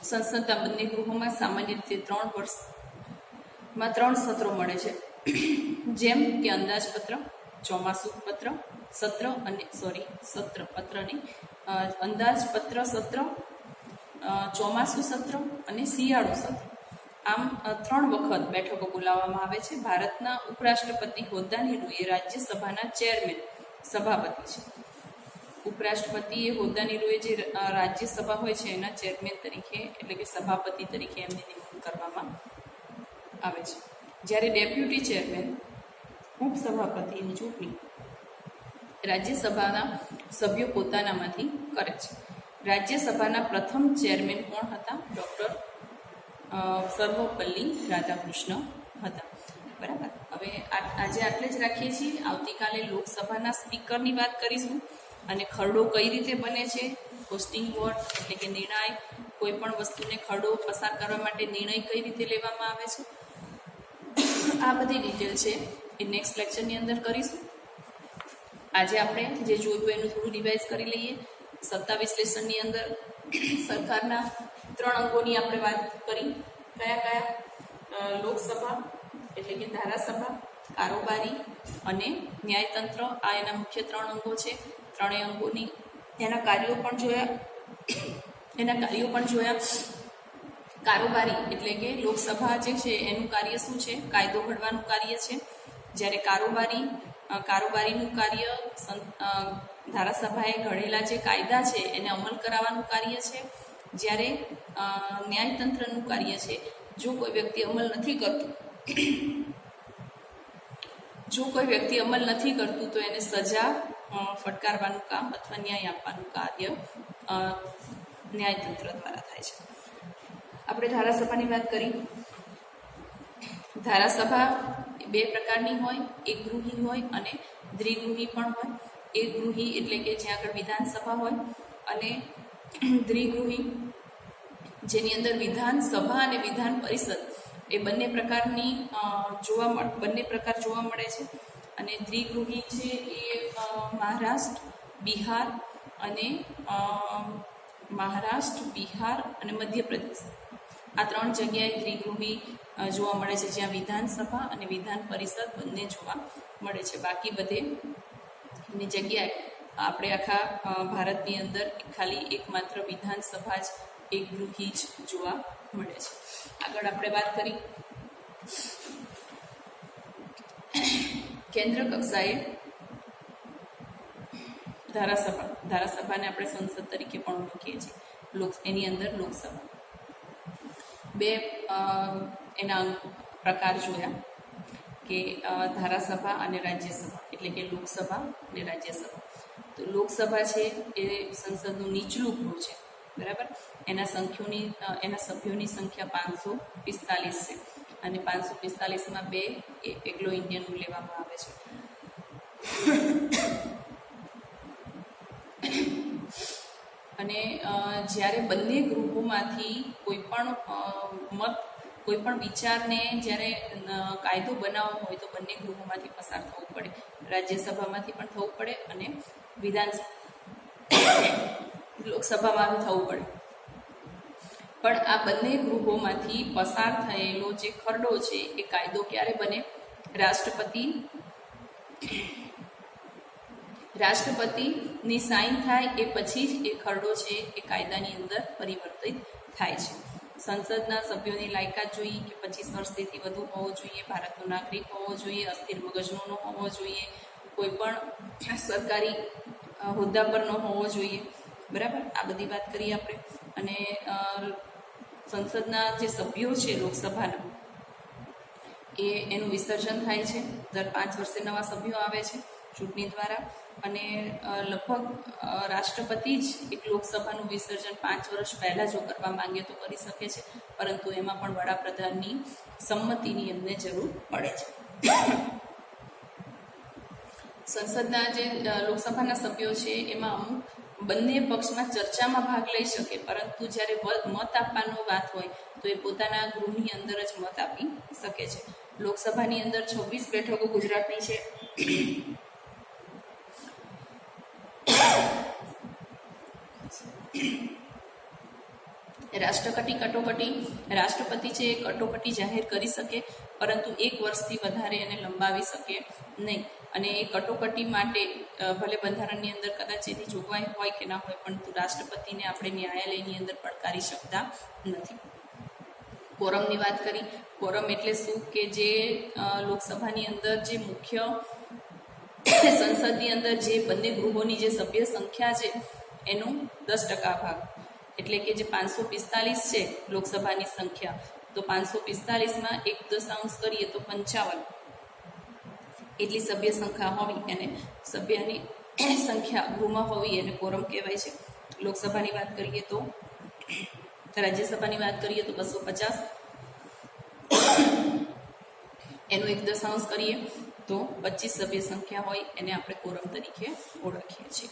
સંસદના બંને ગૃહોમાં સામાન્ય રીતે 3 વર્ષમાં 3 સત્રો મળે છે, જેમ કે અંદાજપત્ર, ચોમાસુ પત્ર સત્ર અને સત્ર પત્રની અંદાજપત્ર સત્ર, ચોમાસુ સત્ર અને શિયાળુ સત્ર. આમ 3 વખત બેઠકો બોલાવવામાં આવે છે. ભારતના ઉપરાષ્ટ્રપતિ હોદ્દાની રૂએ રાજ્યસભાના ચેરમેન સભાપતિ છે. ઉપરાષ્ટ્રપતિ એ હોદ્દાની રૂએ જે રાજ્યસભા હોય છે એના ચેરમેન તરીકે એટલે કે સભાપતિ તરીકે એમની નિમણૂક કરવામાં આવે છે. જ્યારે ડેપ્યુટી ચેરમેન ઉપસભાપતિની ચૂંટણી રાજ્યસભાના સભ્યો પોતાનામાંથી કરે છે. રાજ્યસભાના પ્રથમ ચેરમેન કોણ હતા? ડૉક્ટર સર્વપલ્લી રાધાકૃષ્ણ હતા. બરાબર. હવે આજે આટલે જ રાખીએ છીએ. આવતીકાલે લોકસભાના સ્પીકરની વાત કરીશું અને ખરડો કઈ રીતે બને છે, પોસ્ટિંગ વોટ એટલે કે નિર્ણય, કોઈ પણ વસ્તુને ખરડો પસાર કરવા માટે નિર્ણય કઈ રીતે લેવામાં આવે છે, આ બધી ડિટેલ છે એ નેક્સ્ટ લેક્ચરની અંદર કરીશું. આજે આપણે જે જોયું એનું થોડું રિવાઇઝ કરી લઈએ. 27 લેસનની અંદર સરકારના 3 અંગોની આપણે વાત કરી. કયા? લોકસભા એટલે કે ધારાસભા, કારોબારી અને ન્યાયતંત્ર. આ એના મુખ્ય 3 અંગો છે. 3 અંગોની એના કાર્યો પણ જોયા. કારોબારી એટલે કે લોકસભા જે છે એનું કાર્ય શું છે? કાયદો ઘડવાનું કાર્ય છે. જ્યારે કારોબારી કારોબારીનું કાર્ય ધારાસભાએ ઘડેલા જે કાયદા છે એને અમલ કરાવવાનું કાર્ય છે. જ્યારે ન્યાયતંત્રનું કાર્ય છે, જો કોઈ વ્યક્તિ અમલ નથી કરતું તો એને સજા ફટકારવાનું કામ અથવા ન્યાય આપવાનું કાર્ય ન્યાયતંત્ર દ્વારા થાય છે. આપણે ધારાસભાની વાત કરી. ધારાસભા બે પ્રકારની હોય, એકગૃહી હોય અને દ્વિગૃહી પણ હોય. એકગૃહી એટલે કે જ્યાં આગળ વિધાનસભા હોય, અને દ્વિગૃહી જેની અંદર વિધાનસભા અને વિધાન પરિષદ એ બંને પ્રકાર જોવા મળે છે. અને દ્વિગૃહી છે એ મહારાષ્ટ્ર, બિહાર અને મધ્યપ્રદેશ આ 3 જગ્યાએ દ્વિગૃહી જોવા મળે છે, જ્યાં વિધાનસભા અને વિધાન પરિષદ બંને જોવા મળે છે. બાકી બધેની જગ્યાએ આપણે આખા ભારતની અંદર ખાલી એકમાત્ર વિધાનસભા જ એકગૃહી જ જોવા મળે છે. આગળ આપણે વાત કરી કેન્દ્ર કક્ષાએ ધારાસભાને આપણે સંસદ તરીકે પણ ઓળખીએ છીએ. એની અંદર લોકસભા. બે એના પ્રકાર જોયા કે ધારાસભા અને રાજ્યસભા, એટલે કે લોકસભા અને રાજ્યસભા. તો લોકસભા છે એ સંસદનું નીચલું ગૃહ છે, બરાબર. એના સભ્યોની સંખ્યા 545 છે, અને 545માં 2 એંગ્લો ઇન્ડિયન લેવામાં આવે છે. અને જ્યારે બંને ગૃહોમાંથી કોઈ પણ વિચારને જ્યારે કાયદો બનાવવો હોય તો બંને ગૃહોમાંથી પસાર થવું પડે. રાજ્યસભામાંથી પણ થવું પડે અને લોકસભામાં થવું પડે. પણ આ બંને ગૃહોમાંથી પસાર થયેલો જે ખરડો છે એ કાયદો ક્યારે બને? રાષ્ટ્રપતિની સાઇન થાય એ પછી જ એ ખરડો છે એ કાયદાની અંદર પરિવર્તિત થાય છે. સંસદના સભ્યોની લાયકાત જોઈએ કે 25 વર્ષથી વધુ હોવો જોઈએ, ભારતનો નાગરિક હોવો જોઈએ, અસ્થિર મગજનો ન હોવો જોઈએ, કોઈ પણ સરકારી હોદ્દા પર ન હોવો જોઈએ, બરાબર. આ બધી વાત કરીએ આપણે. અને સંસદના જે સભ્યો છે લોકસભાના એનું વિસર્જન થાય છે. દર 5 વર્ષે નવા સભ્યો આવે છે ચૂંટણી દ્વારા. અને લગભગ રાષ્ટ્રપતિ જ એક લોકસભાનું વિસર્જન 5 વર્ષ પહેલાં જો કરવા માંગે તો કરી શકે છે, પરંતુ એમાં પણ વડાપ્રધાનની સંમતિની એમને જરૂર પડે છે. સંસદના જે લોકસભાના સભ્યો છે એમાં અમુક બંને પક્ષમાં ચર્ચામાં ભાગ લઈ શકે, પરંતુ જ્યારે મત આપવાનો વાત હોય તો એ પોતાના ગૃહની અંદર જ મત આપી શકે છે. લોકસભાની અંદર 26 બેઠકો ગુજરાતની છે. રાષ્ટ્રપતિ છે એ કટોકટી જાહેર કરી શકે, પરંતુ 1 વર્ષથી વધારે એને લંબાવી શકે નહીં. અને એ કટોકટી માટે ભલે બંધારણની અંદર કદાચ એની જોગવાઈ હોય કે ના હોય, પરંતુ રાષ્ટ્રપતિને આપણે ન્યાયાલયની અંદર પડકારી શકતા નથી. કોરમની વાત કરી. કોરમ એટલે શું? કે જે લોકસભાની અંદર જે મુખ્ય સંસદની અંદર જે બંને ગૃહોની જે સભ્ય સંખ્યા છે એનું 10% ભાગ, એટલે કે જે 545 છે લોકસભાની સંખ્યા, તો 545માં 1/10 કરીએ તો 55 એટલી સભ્ય સંખ્યા હોવી, અને સભ્યની સંખ્યા ગૃહમાં હોવી એને કોરમ કહેવાય છે. લોકસભાની વાત કરીએ તો, રાજ્યસભાની વાત કરીએ તો 250, એનું 1/10 કરીએ તો 25 સભ્ય સંખ્યા હોય એને આપણે કોરમ તરીકે ઓળખીએ છીએ,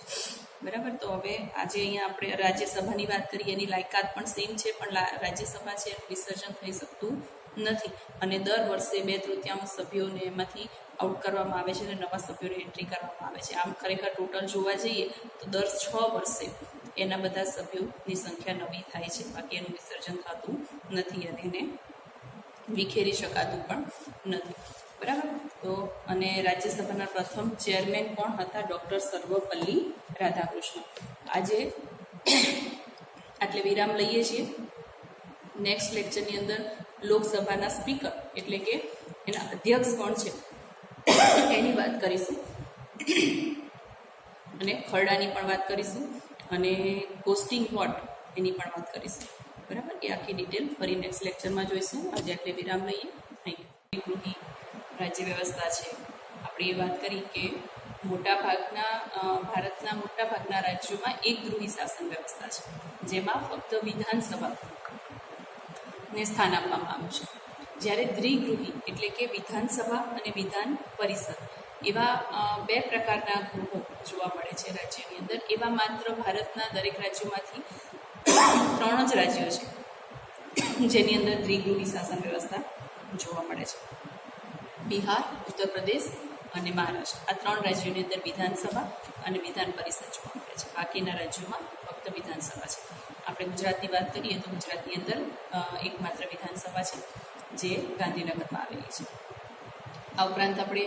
બરાબર. તો હવે આજે અહીંયા આપણે રાજ્યસભાની વાત કરીએ, એની લાયકાત પણ સેમ છે, પણ રાજ્યસભા છે એનું વિસર્જન થઈ શકતું નથી, અને દર વર્ષે 2/3 સભ્યોને એમાંથી આઉટ કરવામાં આવે છે અને નવા સભ્યોને એન્ટ્રી કરવામાં આવે છે. આમ ખરેખર ટોટલ જોવા જઈએ તો દર 6 વર્ષે એના બધા સભ્યોની સંખ્યા નવી થાય છે, બાકી એનું વિસર્જન થતું નથી અને એને વિખેરી શકાતું પણ નથી, બરાબર. તો અને રાજ્યસભાના પ્રથમ ચેરમેન કોણ હતા? ડૉક્ટર સર્વપલ્લી રાધાકૃષ્ણ. આજે આટલે વિરામ લઈએ છીએ. નેક્સ્ટ લેક્ચરની અંદર લોકસભાના સ્પીકર એટલે કે એના અધ્યક્ષ કોણ છે એની વાત કરીશું અને ખરડાની પણ વાત કરીશું અને કોસ્ટિંગ વોટ એની પણ વાત કરીશું. બરાબર, એ આખી ડિટેલ ફરી નેક્સ્ટ લેક્ચરમાં જોઈશું. આજે એટલે વિરામ લઈએ. Thank you. ગૃહી રાજ્ય વ્યવસ્થા છે. આપણે એ વાત કરી કે ભારતના મોટાભાગના રાજ્યોમાં એક ગૃહી શાસન વ્યવસ્થા છે, જેમાં ફક્ત વિધાનસભાને સ્થાન આપવામાં આવ્યું છે. જ્યારે દ્વિગૃહી એટલે કે વિધાનસભા અને વિધાન પરિષદ એવા બે પ્રકારના ગૃહો જોવા મળે છે રાજ્યની અંદર. એવા માત્ર ભારતના દરેક રાજ્યોમાંથી 3 જ રાજ્યો છે જેની અંદર દ્વિગૃહી શાસન વ્યવસ્થા જોવા મળે છે. બિહાર, ઉત્તર પ્રદેશ અને મહારાષ્ટ્ર, આ 3 રાજ્યોની અંદર વિધાનસભા અને વિધાન પરિષદ જોવા મળે છે. બાકીના રાજ્યોમાં ફક્ત વિધાનસભા છે. આપણે ગુજરાતની વાત કરીએ તો ગુજરાતની અંદર એકમાત્ર વિધાનસભા છે, જે ગાંધીનગરમાં આવેલી છે. આ ઉપરાંત આપણે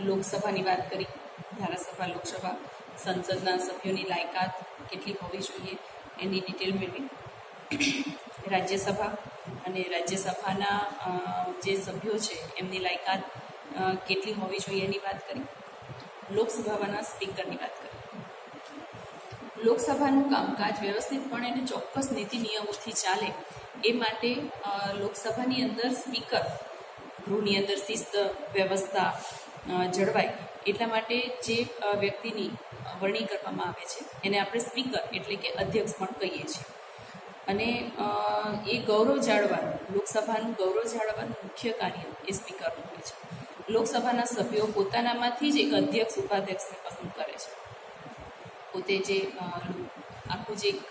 લોકસભાની વાત કરી. ધારાસભા, લોકસભા, સંસદના સભ્યોની લાયકાત કેટલી હોવી જોઈએ એની ડિટેલ મેળવી. રાજ્યસભા અને રાજ્યસભાના જે સભ્યો છે એમની લાયકાત કેટલી હોવી જોઈએ એની વાત કરી. લોકસભાના સ્પીકરની વાત કરી. લોકસભાનું કામકાજ વ્યવસ્થિતપણે અને ચોક્કસ નીતિ નિયમોથી ચાલે એ માટે લોકસભાની અંદર સ્પીકર, ગૃહની અંદર શિસ્ત વ્યવસ્થા જળવાય એટલા માટે જે વ્યક્તિની વરણી કરવામાં આવે છે એને આપણે સ્પીકર એટલે કે અધ્યક્ષ પણ કહીએ છીએ. અને એ ગૌરવ જાળવવાનું, લોકસભાનું ગૌરવ જાળવવાનું મુખ્ય કાર્ય એ સ્પીકરનું હોય છે. લોકસભાના સભ્યો પોતાનામાંથી જ એક અધ્યક્ષ, ઉપાધ્યક્ષને પસંદ કરે છે. પોતે જે આખું જે એક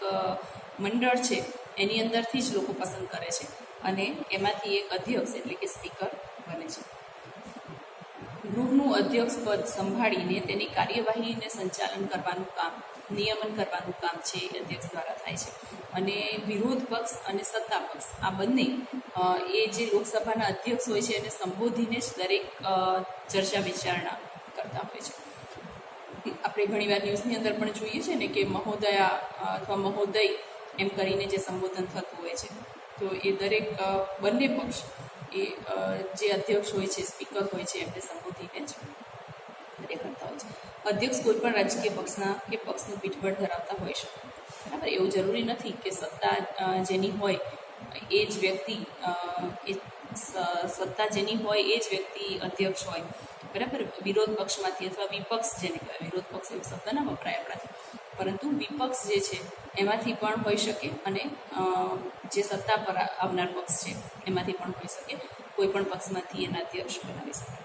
મંડળ છે એની અંદરથી જ લોકો પસંદ કરે છે અને એમાંથી એક અધ્યક્ષ એટલે કે સ્પીકર બને છે. ગૃહનું અધ્યક્ષ પદ સંભાળીને તેની કાર્યવાહીને સંચાલન કરવાનું કામ, નિયમન કરવાનું કામ છે એ અધ્યક્ષ દ્વારા થાય છે. અને વિરોધ પક્ષ અને સત્તા પક્ષ આ બંને એ જે લોકસભાના અધ્યક્ષ હોય છે એને સંબોધીને જ દરેક ચર્ચા વિચારણા કરતા હોય છે. આપણે ઘણીવાર ન્યૂઝની અંદર પણ જોઈએ છે ને કે મહોદયા અથવા મહોદય એમ કરીને જે સંબોધન થતું હોય છે, તો એ દરેક બંને પક્ષ એ જે અધ્યક્ષ હોય છે, સ્પીકર હોય છે, એમને સંબોધીને જ કરતા હોય છે. અધ્યક્ષ કોઈ પણ રાજકીય પક્ષના કે પક્ષનું પીઠબળ ધરાવતા હોઈ શકે. બરાબર, એવું જરૂરી નથી કે સત્તા જેની હોય એ જ વ્યક્તિ સત્તા જેની હોય એ જ વ્યક્તિ અધ્યક્ષ હોય. બરાબર, વિરોધ પક્ષમાંથી અથવા વિપક્ષ જેને કહેવાય, વિરોધ પક્ષ એવો શબ્દ ના વપરાય આપણાથી, પરંતુ વિપક્ષ જે છે એમાંથી પણ હોઈ શકે અને જે સત્તા પર આવનાર પક્ષ છે એમાંથી પણ હોઈ શકે. કોઈ પણ પક્ષમાંથી એના અધ્યક્ષ બનાવી શકે.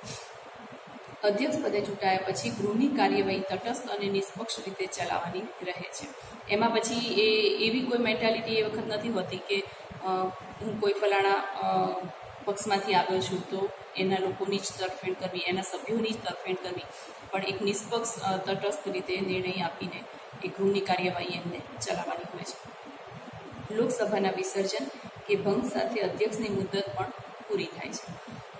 અધ્યક્ષ પદે ચૂંટાયા પછી ગૃહની કાર્યવાહી તટસ્થ અને નિષ્પક્ષ રીતે ચલાવવાની રહે છે. એમાં પછી એવી કોઈ મેન્ટાલિટી એ વખત નથી હોતી કે હું કોઈ ફલાણા પક્ષમાંથી આવ્યો છું તો એના લોકોની જ તરફેણ કરવી, એના સભ્યોની જ તરફેણ કરવી, પણ એક નિષ્પક્ષ તટસ્થ રીતે નિર્ણય આપીને એ ગૃહની કાર્યવાહી એમને ચલાવવાની હોય છે. લોકસભાના વિસર્જન કે ભંગ સાથે અધ્યક્ષની મુદત પણ પૂરી થાય છે.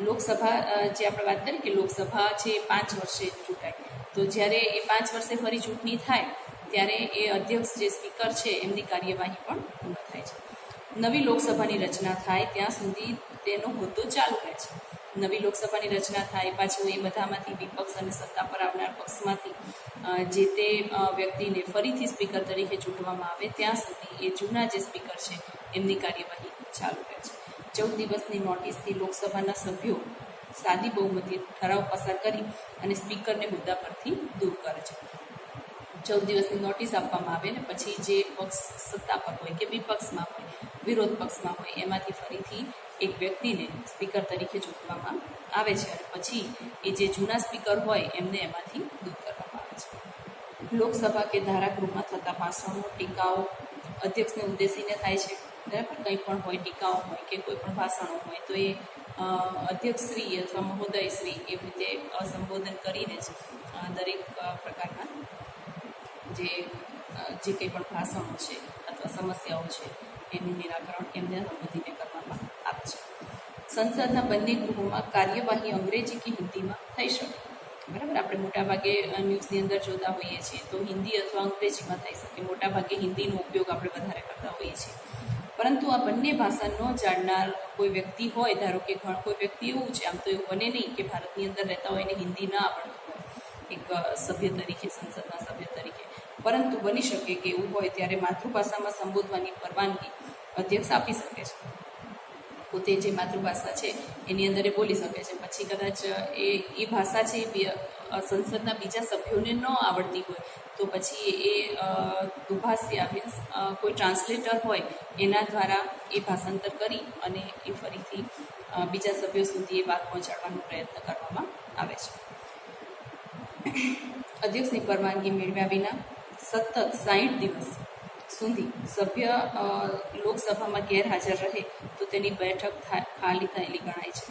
લોકસભા જે આપણે વાત કરીએ કે લોકસભા છે 5 વર્ષે ચૂંટાય, તો જ્યારે એ 5 વર્ષે ફરી ચૂંટણી થાય ત્યારે એ અધ્યક્ષ જે સ્પીકર છે એમની કાર્યવાહી પણ પૂર્ણ થાય છે. નવી લોકસભાની રચના થાય ત્યાં સુધી તેનો હોદ્દો ચાલુ રહે છે. નવી લોકસભાની રચના થાય પાછું એ બધામાંથી વિપક્ષ અને સત્તા પર આવનાર પક્ષમાંથી જે તે વ્યક્તિને ફરીથી સ્પીકર તરીકે ચૂંટવામાં આવે ત્યાં સુધી એ જૂના જે સ્પીકર છે એમની કાર્યવાહી ચાલુ રહે છે. 14 દિવસની નોટિસથી લોકસભાના સભ્યો સાદી બહુમતી ઠરાવ પસાર કરી અને સ્પીકરને મુદ્દા પરથી દૂર કરે છે. 14 દિવસની નોટિસ આપવામાં આવે ને પછી જે પક્ષ સત્તા પર હોય કે વિપક્ષમાં હોય, વિરોધ પક્ષમાં હોય, એમાંથી ફરીથી એક વ્યક્તિને સ્પીકર તરીકે ચૂંટવામાં આવે છે અને પછી એ જે જૂના સ્પીકર હોય એમને એમાંથી દૂર કરવામાં આવે છે. લોકસભા કે ધારાગૃહમાં થતા ભાષણો, ટીકાઓ અધ્યક્ષને ઉદ્દેશીને થાય છે. બરાબર, કંઈ પણ હોય, ટીકાઓ હોય કે કોઈ પણ ભાષણો હોય તો એ અધ્યક્ષશ્રી અથવા મહોદયશ્રી એવી રીતે સંબોધન કરીને જ દરેક પ્રકારના જે કંઈ પણ ભાષણો છે અથવા સમસ્યાઓ છે એનું નિરાકરણ એમને સંબોધીને કરવામાં આવે છે. સંસદના બંને ગૃહોમાં કાર્યવાહી અંગ્રેજી કે હિન્દીમાં થઈ શકે. બરાબર, આપણે મોટાભાગે ન્યૂઝની અંદર જોતા હોઈએ છીએ તો હિન્દી અથવા અંગ્રેજીમાં થઈ શકે. મોટાભાગે હિન્દીનો ઉપયોગ આપણે વધારે કરતા હોઈએ છીએ. પરંતુ આ બંને ભાષા ન જાણનાર કોઈ વ્યક્તિ હોય, ધારો કે કોઈ વ્યક્તિ એવું છે, આમ તો એવું બને નહીં કે ભારતની અંદર રહેતા હોય એને હિન્દી ન આવડતું હોય એક સભ્ય તરીકે, સંસદના સભ્ય તરીકે, પરંતુ બની શકે કે એવું હોય ત્યારે માતૃભાષામાં સંબોધવાની પરવાનગી અધ્યક્ષ આપી શકે છે. પોતે જે માતૃભાષા છે એની અંદર એ બોલી શકે છે. પછી કદાચ એ ભાષા છે સંસદના બીજા સભ્યોને ન આવડતી હોય તો પછી એ દુભાષિયા મીન્સ કોઈ ટ્રાન્સલેટર હોય એના દ્વારા એ ભાષાંતર કરી અને એ ફરીથી બીજા સભ્યો સુધી એ વાત પહોંચાડવાનો પ્રયત્ન કરવામાં આવે છે. અધ્યક્ષની પરવાનગી મેળવ્યા વિના સતત 60 દિવસ સુધી સભ્ય લોકસભામાં ગેરહાજર રહે તો તેની બેઠક ખાલી થયેલી ગણાય છે.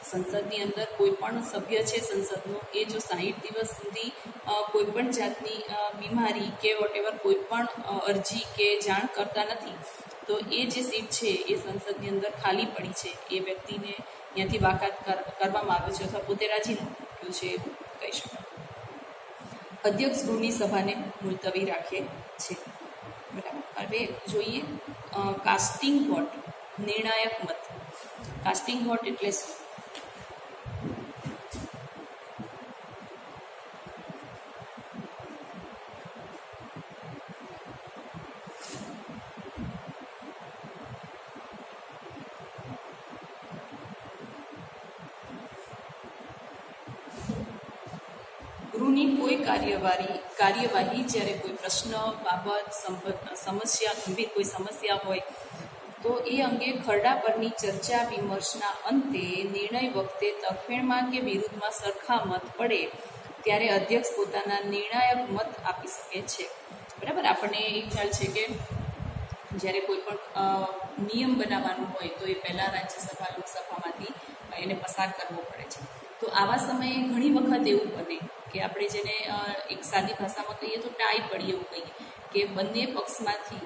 સંસદની અંદર કોઈ પણ સભ્ય છે સંસદનો એ જો 60 દિવસ સુધી કોઈ પણ જાતની બીમારી કે વોટેવર કોઈ પણ અરજી કે જાણ કરતા નથી તો એ જે સીટ છે એ સંસદની અંદર ખાલી પડી છે એ વ્યક્તિને ત્યાંથી બાકાત કરવામાં આવ્યો છે અથવા પોતે રાજીનામું આપ્યું છે એવું કહી શકાય. અધ્યક્ષ ગૃહની સભાને મુલતવી રાખે છે. બરાબર. હવે જોઈએ કાસ્ટિંગ વોટ, નિર્ણાયક મત. કાસ્ટિંગ વોટ એટલે શું? ગૃહની કોઈ કાર્યવાહી જ્યારે કોઈ પ્રશ્ન, બાબત, સમસ્યા, ગંભીર કોઈ સમસ્યા હોય તો એ અંગે ખરડા પરની ચર્ચા વિમર્શના અંતે નિર્ણય વખતે તરફેણમાં કે વિરુદ્ધમાં સરખા મત પડે ત્યારે અધ્યક્ષ પોતાના નિર્ણાયક મત આપી શકે છે. બરાબર. આપણને એ ખ્યાલ છે કે જ્યારે કોઈ પણ નિયમ બનાવવાનો હોય તો એ પહેલાં રાજ્યસભા, લોકસભામાંથી એને પસાર કરવો પડે છે. તો આવા સમયે ઘણી વખત એવું બને કે આપણે જેને એક સાદી ભાષામાં કહીએ તો ટાઈ પડી એવું કહીએ કે બંને પક્ષમાંથી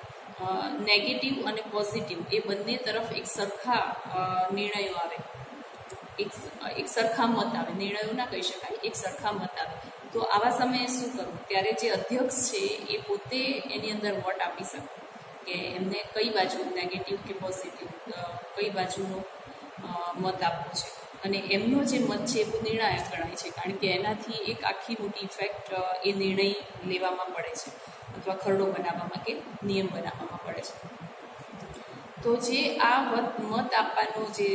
નેગેટિવ અને પોઝિટિવ એ બંને તરફ એક સરખા નિર્ણયો આવે, એક સરખા મત આવે. નિર્ણયો ના કહી શકાય, એક સરખા મત આવે. તો આવા સમયે શું કરવું? ત્યારે જે અધ્યક્ષ છે એ પોતે એની અંદર વોટ આપી શકે કે એમને કઈ બાજુ નેગેટિવ કે પોઝિટિવ કઈ બાજુનો મત આપવો છે. અને એમનો જે મત છે એ બહુ નિર્ણાયક ગણાય છે કારણ કે એનાથી એક આખી મોટી ઇફેક્ટ એ નિર્ણય લેવામાં પડે છે અથવા ખરડો બનાવવામાં કે નિયમ બનાવવામાં પડે છે. તો જે આ મત આપવાનો જે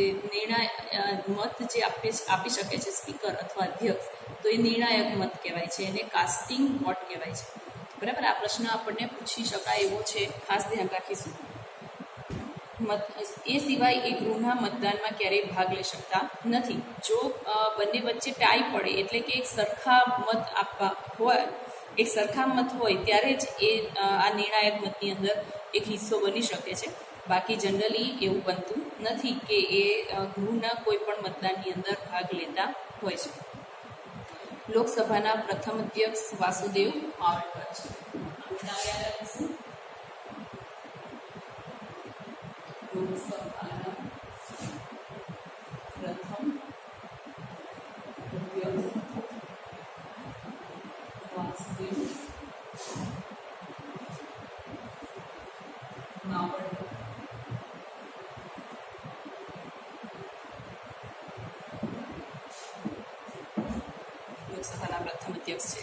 મત જે આપી શકે છે સ્પીકર અથવા અધ્યક્ષ, તો એ નિર્ણાયક મત કહેવાય છે, એને કાસ્ટિંગ વોટ કહેવાય છે. બરાબર. આ પ્રશ્ન આપણને પૂછી શકાય એવો છે, ખાસ ધ્યાન રાખીશું. એ સિવાય એ ગૃહના મતદાનમાં ક્યારેય ભાગ લઈ શકતા નથી. જો બંને વચ્ચે ટાઈ પડે એટલે કે એક સરખા મત આપવા હોય, એક સરખા મત હોય ત્યારે જ એ આ નિર્ણાયક મતની અંદર એક હિસ્સો બની શકે છે. બાકી જનરલી એવું બનતું નથી કે એ ગૃહના કોઈ પણ મતદાનની અંદર ભાગ લેતા હોય છે. લોકસભાના પ્રથમ અધ્યક્ષ વાસુદેવ માવલકર છે. લોકસભાના પ્રથમ અધ્યક્ષ વાસુદેવ માવલકર. લોકસભાના પ્રથમ અધ્યક્ષ છે.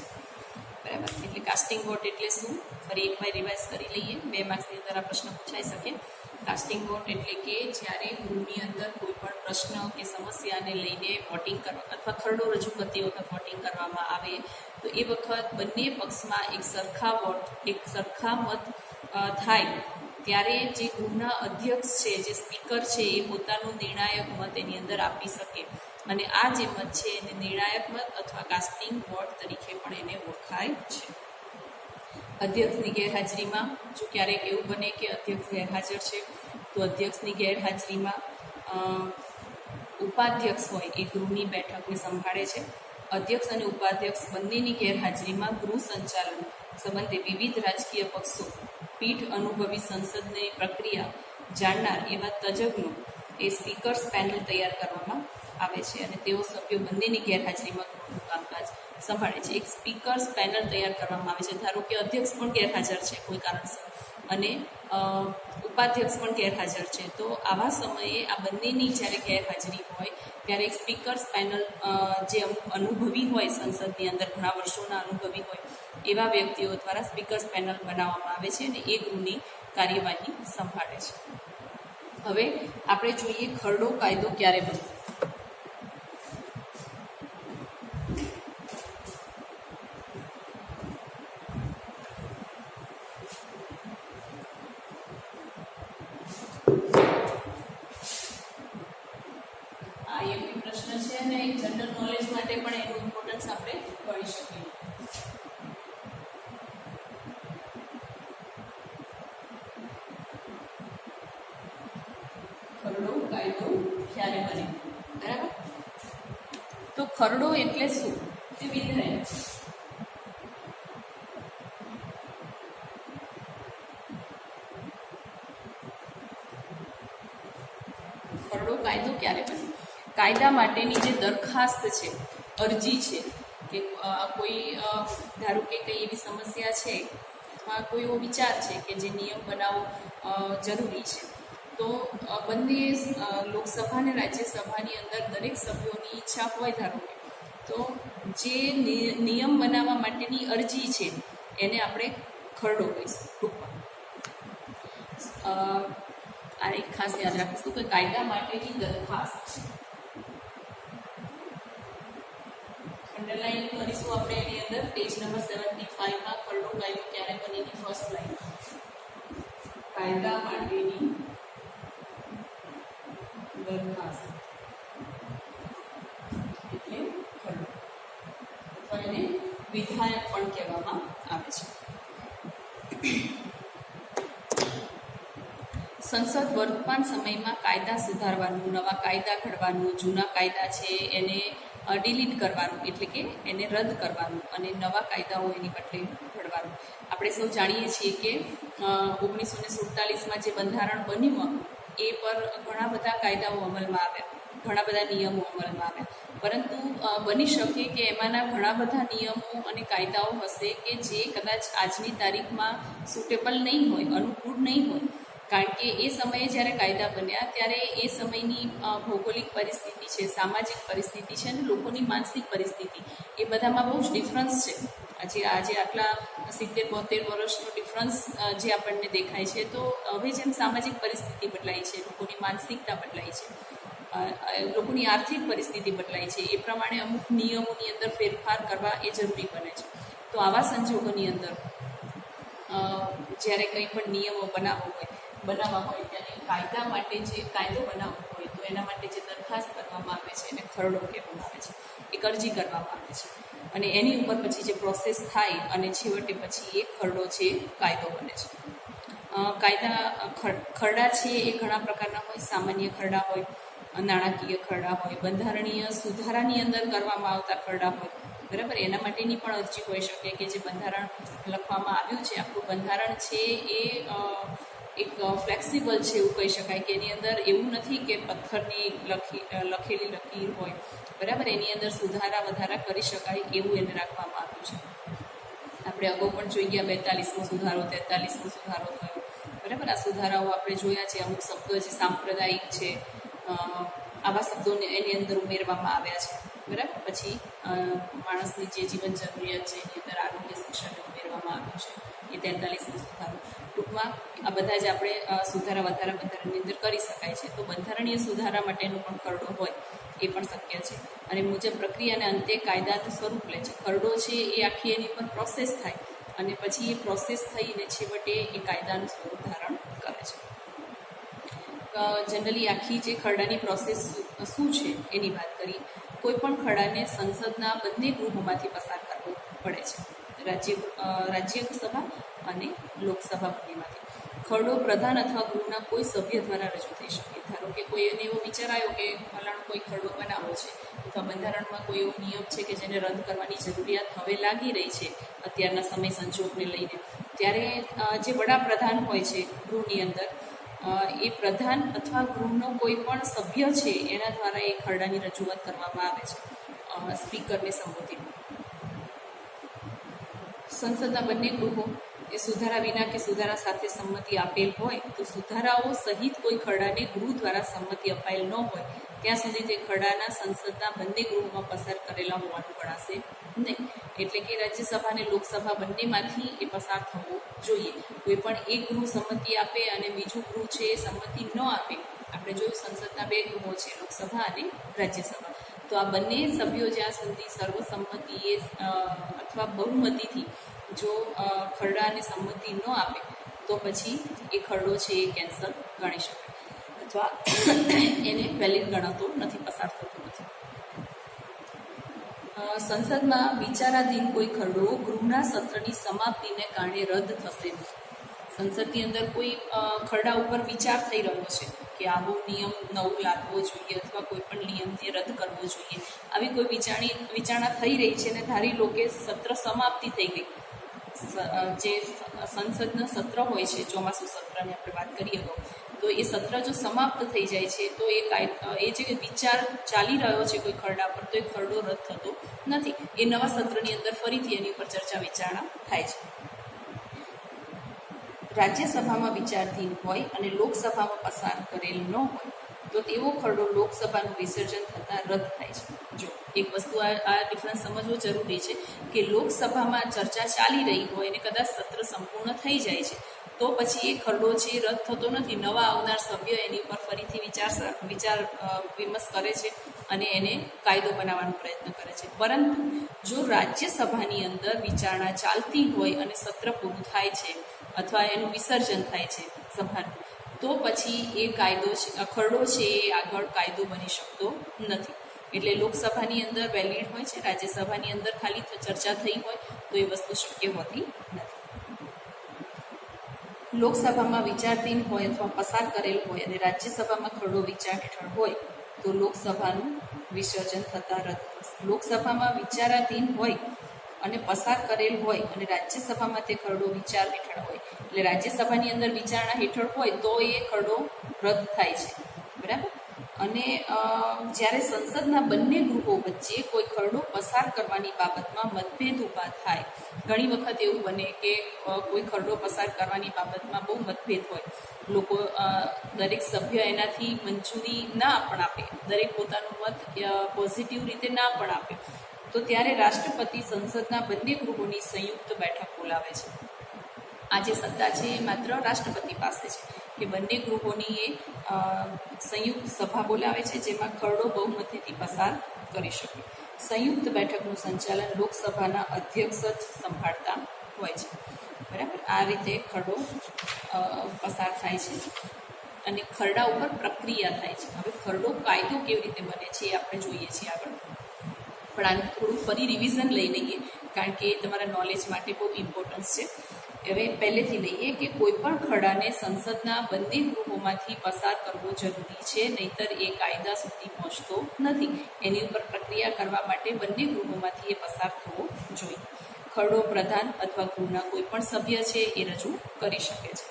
બરાબર. એટલે કાસ્ટિંગ વોટ એટલે શું? ફરી એકવાર રિવાઇઝ કરી લઈએ. 2 માર્ક્સની અંદર આ પ્રશ્ન પૂછાઈ શકે. કાસ્ટિંગ વોટ એટલે કે જ્યારે ગૃહની અંદર કોઈ પણ પ્રશ્ન કે સમસ્યાને લઈને વોટિંગ કરવા અથવા ખરડો રજૂ કરતી વખત વોટિંગ કરવામાં આવે તો એ વખત બંને પક્ષમાં એક સરખા વોટ, એક સરખા મત થાય ત્યારે જે ગૃહના અધ્યક્ષ છે, જે સ્પીકર છે, એ પોતાનો નિર્ણાયક મત એની અંદર આપી શકે. અને આ જે મત છે એને નિર્ણાયક મત અથવા કાસ્ટિંગ વોટ તરીકે પણ એને ઓળખાય છે. અધ્યક્ષની ગેરહાજરીમાં જો ક્યારેક એવું બને કે અધ્યક્ષ ગેરહાજર છે તો અધ્યક્ષની ગેરહાજરીમાં ઉપાધ્યક્ષ હોય એ ગૃહની બેઠકને સંભાળે છે. અધ્યક્ષ અને ઉપાધ્યક્ષ બંનેની ગેરહાજરીમાં ગૃહ સંચાલન સંબંધે વિવિધ રાજકીય પક્ષો, પીઠ અનુભવી સંસદની પ્રક્રિયા જાણનાર એવા તજજ્ઞો એ સ્પીકર્સ પેનલ તૈયાર કરવામાં આવે છે અને તેઓ સભ્યો બંનેની ગેરહાજરીમાં ગૃહનું કામકાજ સંભાળે છે. એક સ્પીકર્સ પેનલ તૈયાર કરવામાં આવે છે. ધારો કે અધ્યક્ષ પણ ગેરહાજર છે કોઈ કારણસર અને ઉપાધ્યક્ષ પણ ગેરહાજર છે. તો આવા સમયે આ બંનેની જ્યારે ગેરહાજરી હોય ત્યારે એક સ્પીકર્સ પેનલ જે અનુભવી હોય, સંસદની અંદર ઘણા વર્ષોના અનુભવી હોય એવા વ્યક્તિઓ દ્વારા સ્પીકર્સ પેનલ બનાવવામાં આવે છે અને એ ગૃહની કાર્યવાહી સંભાળે છે. હવે આપણે જોઈએ ખરડો કાયદો ક્યારે બને. પ્રશ્ન છે અને જનરલ નોલેજ માટે પણ એનું ઇમ્પોર્ટન્સ આપણે ગણી શકીએ. ખરડો કાયદો ક્યારે બને? બરાબર. તો ખરડો એટલે શું? તે વિધેયક. ખરડો કાયદો ક્યારે બને? કાયદા માટેની જે દરખાસ્ત છે, અરજી છે કે કોઈ ધારો કે કંઈ એવી સમસ્યા છે અથવા કોઈ એવો વિચાર છે કે જે નિયમ બનાવવો જરૂરી છે, તો બંને લોકસભા અને રાજ્યસભાની અંદર દરેક સભ્યોની ઈચ્છા હોય ધારો કે, તો જે નિયમ બનાવવા માટેની અરજી છે એને આપણે ખરડો કહીશું ટૂંકમાં. આ એક ખાસ યાદ રાખીશું કે કાયદા માટેની દરખાસ્ત અંડરલાઈન કરીશું આપણે એની અંદર પેજ નંબર 75 માં ખરડો કાયદો ક્યારે બનેની ફર્સ્ટ લાઈન. કાયદા માટેની દરખાસ્ત એટલે ખરડો, અથવા એને વિધાયક પણ કહેવામાં આવે છે. સંસદ વર્તમાન સમયમાં કાયદા સુધારવાનું, નવા કાયદા ઘડવાનું, જૂના કાયદા છે એને ડિલીટ કરવાનું એટલે કે એને રદ કરવાનું અને નવા કાયદાઓ એની બદલે ઘડવાનું. આપણે સૌ જાણીએ છીએ કે 1947માં જે બંધારણ બન્યું એ પર ઘણા બધા કાયદાઓ અમલમાં આવ્યા, ઘણા બધા નિયમો અમલમાં આવ્યા, પરંતુ બની શકે કે એમાંના ઘણા બધા નિયમો અને કાયદાઓ હશે કે જે કદાચ આજની તારીખમાં સુટેબલ નહીં હોય, અનુકૂળ નહીં હોય, કારણ કે એ સમયે જ્યારે કાયદા બન્યા ત્યારે એ સમયની ભૌગોલિક પરિસ્થિતિ છે, સામાજિક પરિસ્થિતિ છે અને લોકોની માનસિક પરિસ્થિતિ એ બધામાં બહુ જ ડિફરન્સ છે. આજે આટલા 70-72 વર્ષનો ડિફરન્સ જે આપણને દેખાય છે, તો હવે જેમ સામાજિક પરિસ્થિતિ બદલાઈ છે, લોકોની માનસિકતા બદલાઈ છે, લોકોની આર્થિક પરિસ્થિતિ બદલાઈ છે, એ પ્રમાણે અમુક નિયમોની અંદર ફેરફાર કરવા એ જરૂરી બને છે. તો આવા સંજોગોની અંદર જ્યારે કંઈ પણ નિયમો બનાવવા હોય ત્યારે કાયદા માટે જે કાયદો બનાવવો હોય તો એના માટે જે દરખાસ્ત કરવામાં આવે છે એને ખરડો કહેવામાં આવે છે, એક અરજી કરવામાં આવે છે અને એની ઉપર પછી જે પ્રોસેસ થાય અને છેવટે પછી એ ખરડો છે કાયદો બને છે. ખરડા છે એ ઘણા પ્રકારના હોય. સામાન્ય ખરડા હોય, નાણાકીય ખરડા હોય, બંધારણીય સુધારાની અંદર કરવામાં આવતા ખરડા હોય, બરાબર. એના માટેની પણ અરજી હોઈ શકે કે જે બંધારણ લખવામાં આવ્યું છે, આપણું બંધારણ છે એ એક ફ્લેક્સિબલ છે એવું કહી શકાય કે એની અંદર એવું નથી કે પથ્થરની લખેલી લકીર હોય, બરાબર. એની અંદર સુધારા વધારા કરી શકાય એવું એને રાખવામાં આવ્યું છે. આપણે અગાઉ પણ જોઈ ગયા 42મો સુધારો, 43મો સુધારો થયો, બરાબર. આ સુધારાઓ આપણે જોયા છે. અમુક શબ્દો જે સાંપ્રદાયિક છે આવા શબ્દોને એની અંદર ઉમેરવામાં આવ્યા છે, બરાબર. પછી માણસની જે જીવન જરૂરિયાત છે એની અંદર આરોગ્ય શિક્ષણ ઉમેરવામાં આવ્યું છે, એ 43મો સુધારો. ટૂંકમાં આ બધા જ આપણે સુધારા વધારા બંધારણની અંદર કરી શકાય છે. તો બંધારણીય સુધારા માટેનો પણ ખરડો હોય એ પણ શક્ય છે અને મુજબ પ્રક્રિયાને અંતે કાયદાનું સ્વરૂપ લે છે. ખરડો છે એ આખી એની પર પ્રોસેસ થાય અને પછી એ પ્રોસેસ થઈને છેવટે એ કાયદાનું સ્વરૂપ ધારણ કરે છે. જનરલી આખી જે ખરડાની પ્રોસેસ શું છે એની વાત કરીએ. કોઈ પણ ખરડાને સંસદના બંને ગૃહોમાંથી પસાર કરવો પડે છે, રાજ્યસભા અને લોકસભા બંનેમાંથી. ખરડો પ્રધાન અથવા ગૃહના કોઈ સભ્ય દ્વારા રજૂ થઈ શકે. ધારો કે કોઈ એને એવો વિચાર આવ્યો કે ફલાણો કોઈ ખરડો બનાવવો છે અથવા બંધારણમાં કોઈ એવો નિયમ છે કે જેને રદ કરવાની જરૂરિયાત હવે લાગી રહી છે અત્યારના સમય સંજોગને લઈને, ત્યારે જે વડાપ્રધાન હોય છે ગૃહની અંદર, એ પ્રધાન અથવા ગૃહનો કોઈ પણ સભ્ય છે એના દ્વારા એ ખરડાની રજૂઆત કરવામાં આવે છે સ્પીકરને સંબોધીને. સંસદના બંને ગૃહો એ સુધારા વિના કે સુધારા સાથે સંમતિ આપેલ હોય તો સુધારાઓ સહિત કોઈ ખરડાને ગૃહ દ્વારા સંમતિ અપાયેલ ન હોય ત્યાં સુધી તે ખરડાના સંસદના બંને ગૃહોમાં પસાર કરેલા હોવાનું ગણાશે નહીં. એટલે કે રાજ્યસભા અને લોકસભા બંનેમાંથી એ પસાર થવો જોઈએ. કોઈ પણ એક ગૃહ સંમતિ આપે અને બીજું ગૃહ છે એ સંમતિ ન આપે. આપણે જોયું સંસદના બે ગૃહો છે, લોકસભા અને રાજ્યસભા. તો આ બંને સભ્યો જ્યાં સુધી સર્વસંમતિએ અથવા બહુમતીથી જો ખરડાને સંમતિ ન આપે તો પછી એ ખરડો છે એ કેન્સલ ગણી શકાય અથવા એને વેલિડ ગણાતો નથી, પસાર થતો નથી. સંસદમાં વિચારાધીન કોઈ ખરડો ગૃહના સત્રની સમાપ્તિને કારણે રદ થશે નહીં. સંસદની અંદર કોઈ ખરડા ઉપર વિચાર થઈ રહ્યો છે કે આવો નિયમ નવો લાવવો જોઈએ અથવા કોઈ પણ નિયમને રદ કરવો જોઈએ, આવી કોઈ વિચારણા થઈ રહી છે અને ધારી લો કે સત્ર સમાપ્તિ થઈ ગઈ. જે સંસદનું સત્ર હોય છે, ચોમાસું સત્રની આપણે વાત કરીએ તો એ સત્ર જો સમાપ્ત થઈ જાય છે તો એ જે વિચાર ચાલી રહ્યો છે કોઈ ખરડા પર, તો એ ખરડો રદ થતો નથી. એ નવા સત્રની અંદર ફરીથી એની ઉપર ચર્ચા વિચારણા થાય છે. રાજ્યસભામાં વિચારાધીન હોય અને લોકસભામાં પસાર કરેલ ન હોય તો તેવો ખરડો લોકસભાનું વિસર્જન થતાં રદ થાય છે. જો એક વસ્તુ આ ડિફરન્સ સમજવો જરૂરી છે કે લોકસભામાં ચર્ચા ચાલી રહી હોય અને કદાચ સત્ર સંપૂર્ણ થઈ જાય છે તો પછી એ ખરડો છે રદ થતો નથી. નવા આવનાર સભ્ય એની ઉપર ફરીથી વિચાર વિમર્શ કરે છે અને એને કાયદો બનાવવાનો પ્રયત્ન કરે છે. પરંતુ જો રાજ્યસભાની અંદર વિચારણા ચાલતી હોય અને સત્ર પૂરું થાય છે અથવા એનું વિસર્જન થાય છે સભાનું, તો પછી એ ખરડો છે એ આગળ કાયદો બની શકતો નથી. એટલે લોકસભાની અંદર વેલિડ હોય છે, રાજ્યસભાની અંદર ખાલી ચર્ચા થઈ હોય તો એ વસ્તુ શક્ય હોતી નથી. લોકસભામાં વિચારાધીન હોય અથવા પસાર કરેલ હોય અને રાજ્યસભામાં ખરડો વિચાર હેઠળ હોય તો લોકસભાનું વિસર્જન થતાં રદ થશે. લોકસભામાં વિચારાધીન હોય અને પસાર કરેલ હોય અને રાજ્યસભામાં તે ખરડો વિચાર હેઠળ હોય, એટલે રાજ્યસભાની અંદર વિચારણા હેઠળ હોય તો એ ખરડો રદ થાય છે, બરાબર. અને જ્યારે સંસદના બંને ગૃહો વચ્ચે કોઈ ખરડો પસાર કરવાની બાબતમાં મતભેદ ઊભા થાય, ઘણી વખત એવું બને કે કોઈ ખરડો પસાર કરવાની બાબતમાં બહુ મતભેદ હોય, લોકો દરેક સભ્ય એનાથી મંજૂરી ના પણ આપે, દરેક પોતાનું મત પોઝિટિવ રીતે ના પણ આપે, તો ત્યારે રાષ્ટ્રપતિ સંસદના બંને ગૃહોની સંયુક્ત બેઠક બોલાવે છે. આ જે સત્તા છે એ માત્ર રાષ્ટ્રપતિ પાસે છે કે બંને ગૃહોની એ સંયુક્ત સભા બોલાવે છે જેમાં ખરડો બહુમતીથી પસાર કરી શકે. સંયુક્ત બેઠકનું સંચાલન લોકસભાના અધ્યક્ષ જ સંભાળતા હોય છે, બરાબર. આ રીતે ખરડો પસાર થાય છે અને ખરડા ઉપર પ્રક્રિયા થાય છે. હવે ખરડો કાયદો કેવી રીતે બને છે એ આપણે જોઈએ છીએ આગળ, પણ આનું થોડું ફરી રિવિઝન લઈ લઈએ કારણ કે તમારા નોલેજ માટે બહુ ઇમ્પોર્ટન્સ છે. હવે પહેલેથી લઈએ કે કોઈ પણ ખરડાને સંસદના બંને ગૃહોમાંથી પસાર કરવો જરૂરી છે, નહીંતર એ કાયદા સુધી પહોંચતો નથી. એની ઉપર પ્રક્રિયા કરવા માટે બંને ગૃહોમાંથી એ પસાર થવો જોઈએ. ખરડો પ્રધાન અથવા ગૃહના કોઈ પણ સભ્ય છે એ રજૂ કરી શકે છે.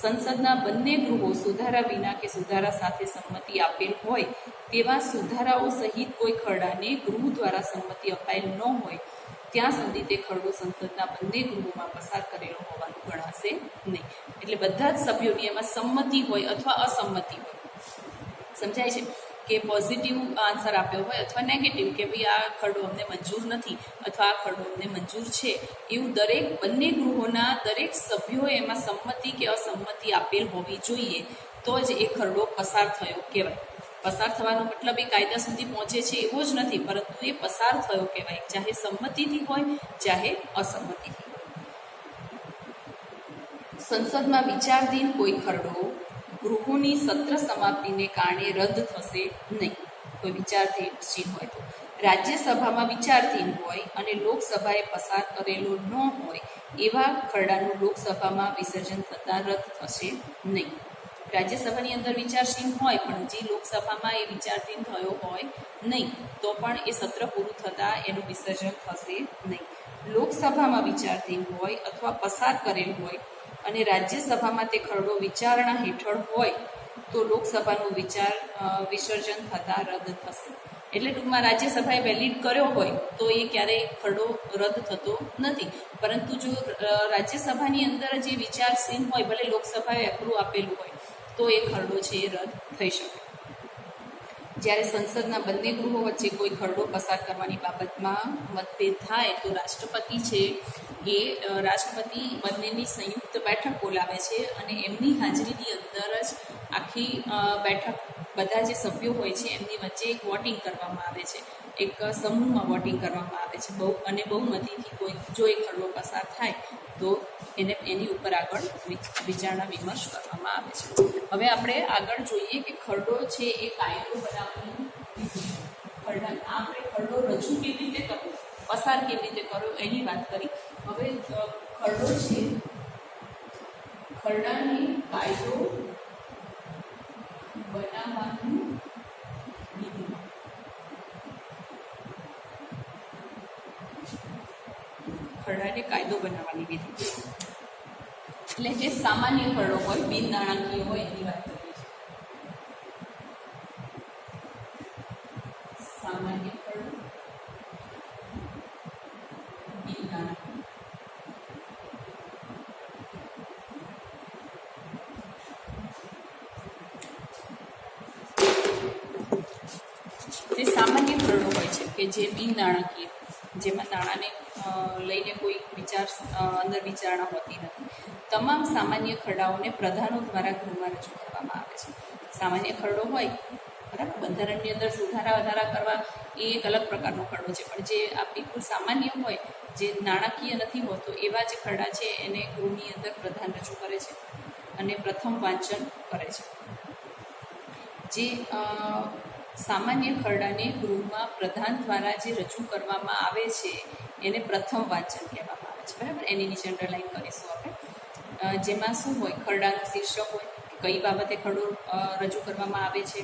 સંસદના બંને ગૃહો સુધારા વિના કે સુધારા સાથે સંમતિ આપેલ હોય તેવા સુધારાઓ સહિત કોઈ ખરડાને ગૃહ દ્વારા સંમતિ અપાયેલ ન હોય ત્યાં સુધી તે ખરડો સંસદના બંને ગૃહોમાં પસાર કરેલો હોવાનું ગણાશે નહીં. એટલે બધા જ સભ્યોની એમાં સંમતિ હોય અથવા અસંમતિ હોય. સમજાય છે કે પોઝિટિવ આન્સર આપ્યો હોય અથવા નેગેટિવ કે ભાઈ આ ખરડો અમને મંજૂર નથી અથવા આ ખરડો અમને મંજૂર છે, એવું દરેક બંને ગૃહોના દરેક સભ્યોએ એમાં સંમતિ કે અસંમતિ આપેલ હોવી જોઈએ તો જ એ ખરડો પસાર થયો કહેવાય. પસાર થવાનો મતલબ એ કાયદા સુધી પહોંચે છે એવો જ નથી, પરંતુ એ પસાર થયો કહેવાય, ચાહે સંમતિથી હોય ચાહે અસંમતિથી હોય. સંસદમાં વિચારાધીન કોઈ ખરડો ગૃહોની સત્ર સમાપ્તિને કારણે રદ થશે નહીં. કોઈ વિચારાધીન હોય તો રાજ્યસભામાં વિચારાધીન હોય અને લોકસભાએ પસાર કરેલો ન હોય એવા ખરડાનું લોકસભામાં વિસર્જન થતાં રદ થશે નહીં. રાજ્યસભાની અંદર વિચારશીન હોય પણ હજી લોકસભામાં એ વિચારાધીન થયો હોય નહીં તો પણ એ સત્ર પૂરું થતાં એનું વિસર્જન થશે નહીં. લોકસભામાં વિચારાધીન હોય અથવા પસાર કરેલ હોય અને રાજ્યસભામાં તે ખરડો વિચારણા હેઠળ હોય તો લોકસભાનું વિસર્જન થતાં રદ થશે. એટલે ટૂંકમાં રાજ્યસભાએ વેલિડ કર્યો હોય તો એ ક્યારેય ખરડો રદ થતો નથી. પરંતુ જો રાજ્યસભાની અંદર જે વિચારશીલ હોય, ભલે લોકસભાએ એપ્રુવ આપેલું હોય, તો એ ખરડો છે એ રદ થઈ શકે. જ્યારે સંસદના બંને ગૃહો વચ્ચે કોઈ ખરડો પસાર કરવાની બાબતમાં મતભેદ થાય તો રાષ્ટ્રપતિ છે એ રાષ્ટ્રપતિ બંનેની સંયુક્ત બેઠક બોલાવે છે અને એમની હાજરીની અંદર જ આખી બેઠક બધા જે સભ્યો હોય છે એમની વચ્ચે એક વોટિંગ કરવામાં આવે છે, એક સમૂહમાં વોટિંગ કરવામાં આવે છે અને બહુમતીથી કોઈ જો એ ખરડો પસાર થાય તો એની ઉપર આગળ વિચારણા વિમર્શ કરવામાં આવે છે. હવે આપણે આગળ જોઈએ કે ખરડો છે એ કાયદો બનાવવાની આપણે ખરડો રજૂ કેવી રીતે કરવો, પસાર કેવી રીતે કરવો એની વાત કરી. હવે ખરડો છે, ખરડાને કાયદો બનાવવાનું વિધિ. ખરડાને કાયદો બનાવવાની વિધિ એટલે જે સામાન્ય ખરડો હોય, બિન નાણાકીય હોય એની વાત કરીએ છીએ. સામાન્ય ખરડો, બિન નાણાકીય. જે સામાન્ય ખરડો હોય છે કે જે બિન નાણાકીય, જેમાં નાણાંને લઈને કોઈ અંદર વિચારણા હોતી નથી, તમામ સામાન્ય ખરડાઓને પ્રધાનો દ્વારા ગૃહમાં રજૂ કરવામાં આવે છે. સામાન્ય ખરડો હોય, બરાબર, બંધારણની અંદર સુધારા વધારા કરવા એ એક અલગ પ્રકારનો ખરડો છે, પણ જે આ બિલકુલ સામાન્ય હોય, જે નાણાકીય નથી હોતો, એવા જે ખરડા છે એને ગૃહની અંદર પ્રધાન રજૂ કરે છે અને પ્રથમ વાંચન કરે છે. જે સામાન્ય ખરડાને ગૃહમાં પ્રધાન દ્વારા જે રજૂ કરવામાં આવે છે એને પ્રથમ વાંચન કહેવામાં આવે છે, બરાબર. એની નીચે અંડરલાઈન કરીશું આપણે. જેમાં શું હોય, ખરડાનું શીર્ષક હોય, કઈ બાબતે ખરડો રજૂ કરવામાં આવે છે,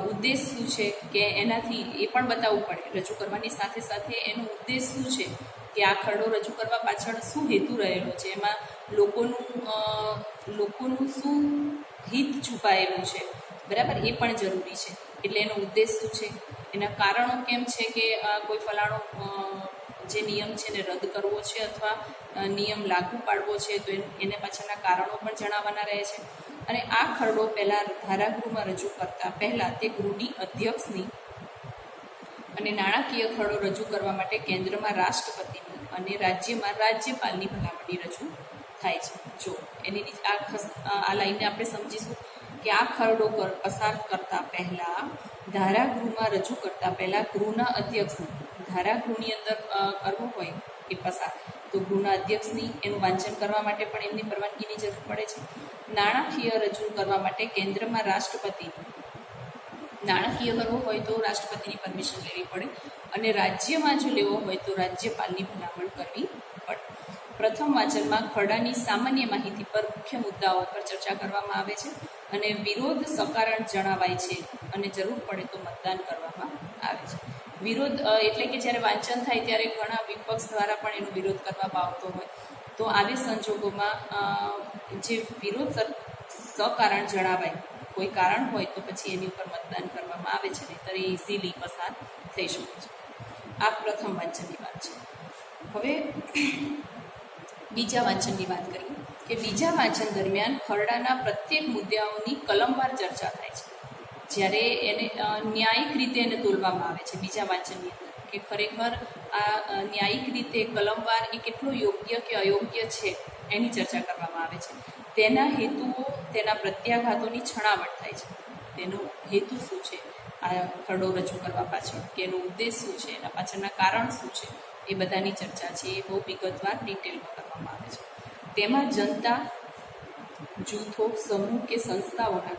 ઉદ્દેશ શું છે કે એનાથી એ પણ બતાવવું પડે. રજૂ કરવાની સાથે સાથે એનો ઉદ્દેશ શું છે કે આ ખરડો રજૂ કરવા પાછળ શું હેતુ રહેલો છે, એમાં લોકોનું શું હિત છુપાયેલું છે, બરાબર, એ પણ જરૂરી છે. એટલે એનો ઉદ્દેશ શું છે, એના કારણો કેમ છે કે કોઈ ફલાણો જે નિયમ છે એને રદ કરવો છે અથવા નિયમ લાગુ પાડવો છે, તો એને પાછળના કારણો પણ જણાવવાના રહે છે. અને આ ખરડો પહેલાં ધારાગૃહમાં રજૂ કરતા પહેલાં તે ગૃહની અધ્યક્ષની અને નાણાકીય ખરડો રજૂ કરવા માટે કેન્દ્રમાં રાષ્ટ્રપતિની અને રાજ્યમાં રાજ્યપાલની ભલામણી રજૂ થાય છે. જો એની આ લાઈને આપણે સમજીશું કે આ ખરડો પસાર કરતા પહેલાં ધારાગૃહમાં રજૂ કરતા પહેલાં ગૃહના અધ્યક્ષની, ધારાગૃહની અંદર કરવો હોય એ પસાર, તો ગૃહના અધ્યક્ષની એનું વાંચન કરવા માટે પણ એમની પરવાનગીની જરૂર પડે છે. નાણાકીય રજૂ કરવા માટે કેન્દ્રમાં રાષ્ટ્રપતિની, નાણાકીય કરવો હોય તો રાષ્ટ્રપતિની પરમિશન લેવી પડે અને રાજ્યમાં જો લેવો હોય તો રાજ્યપાલની ભલામણ કરવી પડે. પ્રથમ વાંચનમાં ખરડાની સામાન્ય માહિતી પર મુખ્ય મુદ્દાઓ પર ચર્ચા કરવામાં આવે છે અને વિરોધ સકારણ જણાવાય છે અને જરૂર પડે તો મતદાન કરવામાં આવે છે. વિરોધ એટલે કે જ્યારે વાંચન થાય ત્યારે ઘણા વિપક્ષ દ્વારા પણ એનો વિરોધ કરવામાં આવતો હોય, તો આવી સંજોગોમાં જે વિરોધ સકારણ જણાવાય, કોઈ કારણ હોય તો પછી એની ઉપર મતદાન કરવામાં આવે છે, નહીંતર એ ઇઝીલી પસાર થઈ શકે છે. આ પ્રથમ વાંચનની વાત છે. હવે બીજા વાંચનની વાત કરીએ કે બીજા વાંચન દરમિયાન ખરડાના પ્રત્યેક મુદ્દાઓની કલમવાર ચર્ચા થાય છે. જ્યારે એને ન્યાયિક રીતે એને તોલવામાં આવે છે બીજા વાંચનની અંદર, કે ખરેખર આ ન્યાયિક રીતે કલમવાર એ કેટલો યોગ્ય કે અયોગ્ય છે એની ચર્ચા કરવામાં આવે છે. તેના હેતુઓ, તેના પ્રત્યાઘાતોની છણાવટ થાય છે. તેનો હેતુ શું છે આ ખરડો રજૂ કરવા પાછળ, કે એનો ઉદ્દેશ શું છે, એના પાછળના કારણ શું છે, એ બધાની ચર્ચા છે એ બહુ વિગતવાર ડિટેલમાં કરવામાં આવે છે. તેમાં જનતા, જૂથો, સમૂહ કે સંસ્થાઓના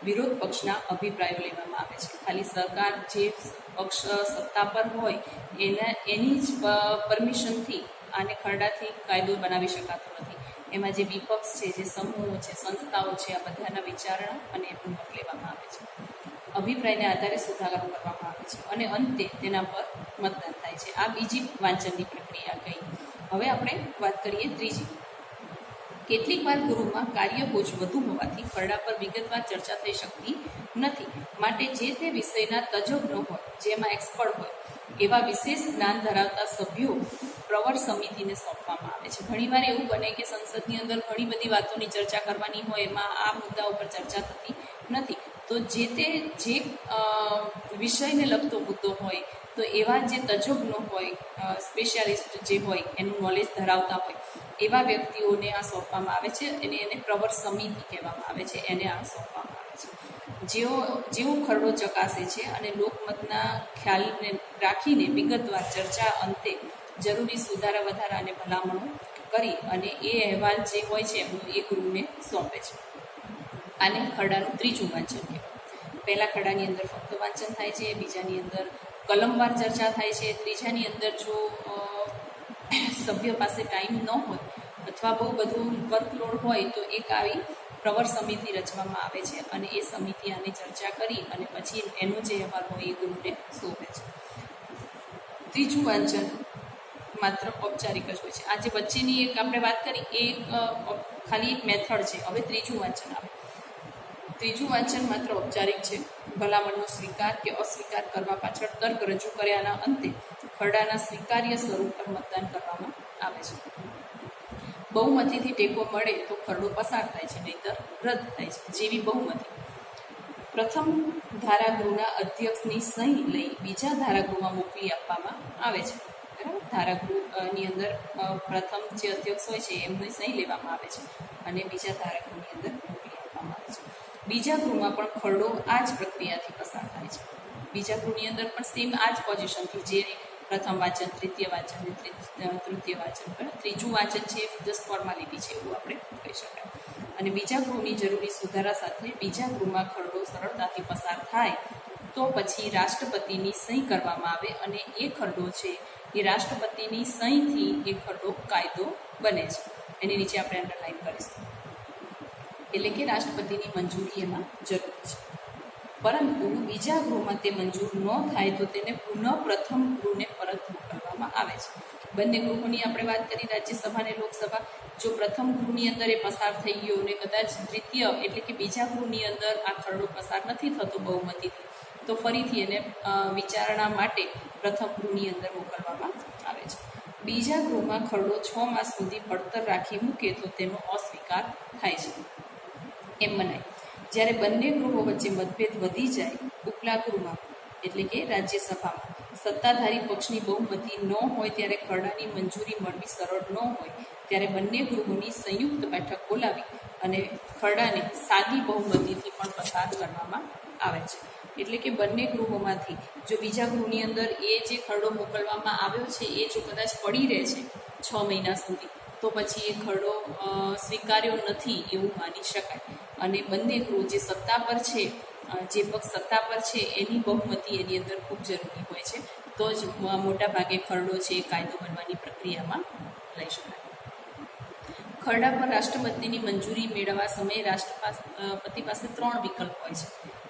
વિરોધ પક્ષના અભિપ્રાયો લેવામાં આવે છે. ખાલી સરકાર જે પક્ષ સત્તા પર હોય એની જ પરમિશનથી આને ખરડાથી કાયદો બનાવી શકાતો નથી. એમાં જે વિપક્ષ છે, જે સમૂહો છે, સંસ્થાઓ છે, આ બધાના વિચારણા અને એમનું મત લેવામાં આવે છે. અભિપ્રાયને આધારે સુધારો કરવામાં આવે છે અને અંતે તેના પર મતદાન થાય છે. આ બીજી વાંચનની પ્રક્રિયા કહી. હવે આપણે વાત કરીએ ત્રીજી, કેટલીક વાર ગૃહમાં કાર્યબોજ વધુ હોવાથી ખરડા પર વિગતવાર ચર્ચા થઈ શકતી નથી, માટે જે તે વિષયના તજજ્ઞ હોય, જેમાં એક્સપર્ટ હોય એવા વિશેષ જ્ઞાન ધરાવતા સભ્યો પ્રવર સમિતિને સોંપવામાં આવે છે. ઘણીવાર એવું બને કે સંસદની અંદર ઘણી બધી વાતોની ચર્ચા કરવાની હોય, એમાં આ મુદ્દા ઉપર ચર્ચા થતી નથી, તો જે તે જે વિષયને લગતો મુદ્દો હોય તો એવા જે તજજ્ઞો હોય, સ્પેશિયાલિસ્ટ જે હોય, એનું નોલેજ ધરાવતા હોય એવા વ્યક્તિઓને આ સોંપવામાં આવે છે અને એને પ્રવર સમિતિ કહેવામાં આવે છે. એને આ સોંપવામાં આવે છે. જેઓ ખરડો ચકાસે છે અને લોકમતના ખ્યાલને રાખીને વિગતવાર ચર્ચા અંતે જરૂરી સુધારા વધારા અને ભલામણો કરી અને એ અહેવાલ જે હોય છે એમનું એ ગૃહને સોંપે છે. આને ખરડાનું ત્રીજું વાંચન કહેવાય. પહેલા ખરડાની અંદર ફક્ત વાંચન થાય છે, બીજાની અંદર કલમવાર ચર્ચા થાય છે, ત્રીજાની અંદર જો સભ્ય પાસે ટાઈમ ન હોય અથવા બહુ બધું વર્કલોડ હોય તો એક આવી પ્રવર સમિતિ રચવામાં આવે છે અને એ સમિતિ આની ચર્ચા કરી અને પછી એનો જે અહેવાલ હોય એ ગૃહને સોંપે છે. ત્રીજું વાંચન માત્ર ઔપચારિક જ હોય છે. આ જે વચ્ચેની એક આપણે વાત કરી એ ખાલી એક મેથડ છે. હવે ત્રીજું વાંચન આવે. ત્રીજું વાંચન માત્ર ઔપચારિક છે. ભલામણનો સ્વીકાર કે અસ્વીકાર કરવા પાછળ તર્ક રજૂ કર્યાના અંતે ખરડાના સ્વીકાર્ય સ્વરૂપ પર મતદાન કરવામાં આવે છે. બહુમતીથી ટેકો મળે તો ખરડો પસાર થાય છે, નહીંતર રદ થાય છે. જેવી બહુમતી પ્રથમ ધારાગૃહના અધ્યક્ષની સહી લઈ બીજા ધારાગૃહમાં મોકલી આપવામાં આવે છે. બરાબર, ધારાગૃહની અંદર પ્રથમ જે અધ્યક્ષ હોય છે એમની સહી લેવામાં આવે છે અને બીજા ધારાગૃહની અંદર મોકલી આપવામાં આવે છે. બીજા ગૃહમાં પણ ખરડો આ જ પ્રક્રિયાથી પસાર થાય છે. બીજા ગૃહની અંદર પણ સેમ આ જ પોઝિશનથી, જે પ્રથમ વાંચન, તૃતીય વાંચન, તૃતીય વાંચન, ત્રીજું વાંચન છે જસ્ટ ફોર્માલિટી છે એવું આપણે કહી શકાય. અને બીજા ગૃહની જરૂરી સુધારા સાથે બીજા ગૃહમાં ખરડો સરળતાથી પસાર થાય તો પછી રાષ્ટ્રપતિની સહી કરવામાં આવે અને એ ખરડો છે એ રાષ્ટ્રપતિની સહીથી એ ખરડો કાયદો બને છે. એની નીચે આપણે અંડરલાઈન કરીશું. એટલે કે રાષ્ટ્રપતિની મંજૂરી એમાં જરૂરી છે. પરંતુ બીજા ગૃહમાં તે મંજૂર ન થાય તો તેને પુનઃ પ્રથમ ગૃહને પરત મોકલવામાં આવે છે. બંને ગૃહોની આપણે વાત કરી, રાજ્યસભા અને લોકસભા. જો પ્રથમ ગૃહની અંદર એ પસાર થઈ ગયો અને કદાચ દ્વિતીય એટલે કે બીજા ગૃહની અંદર આ ખરડો પસાર નથી થતો બહુમતીથી, તો ફરીથી એને વિચારણા માટે પ્રથમ ગૃહની અંદર મોકલવામાં આવે છે. બીજા ગૃહમાં ખરડો 6 માસ સુધી પડતર રાખી મૂકે તો તેનો અસ્વીકાર થાય છે એમ મનાય. જ્યારે બંને ગૃહો વચ્ચે મતભેદ વધી જાય, ઉપલા ગૃહમાં એટલે કે રાજ્યસભામાં સત્તાધારી પક્ષની બહુમતી ન હોય ત્યારે ખરડાની મંજૂરી મળવી સરળ ન હોય ત્યારે બંને ગૃહોની સંયુક્ત બેઠક બોલાવી અને ખરડાને સાદી બહુમતીથી પણ પસાર કરવામાં આવે છે. એટલે કે બંને ગૃહોમાંથી જો બીજા ગૃહની અંદર એ જે ખરડો મોકલવામાં આવ્યો છે એ જો કદાચ પડી રહે છે 6 મહિના સુધી, તો પછી એ ખરડો સ્વીકાર્યો નથી એવું માની શકાય. અને બંને ગૃહ જે સત્તા પર છે, જે પક્ષ સત્તા પર છે એની બહુમતી એની અંદર ખૂબ જરૂરી હોય છે, તો જ મોટા ભાગે ખરડો છે એ કાયદો બનવાની પ્રક્રિયામાં લઈ શકાય. ખરડા પર રાષ્ટ્રપતિની મંજૂરી મેળવવા સમયે રાષ્ટ્રપતિ પાસે 3 વિકલ્પ હોય છે.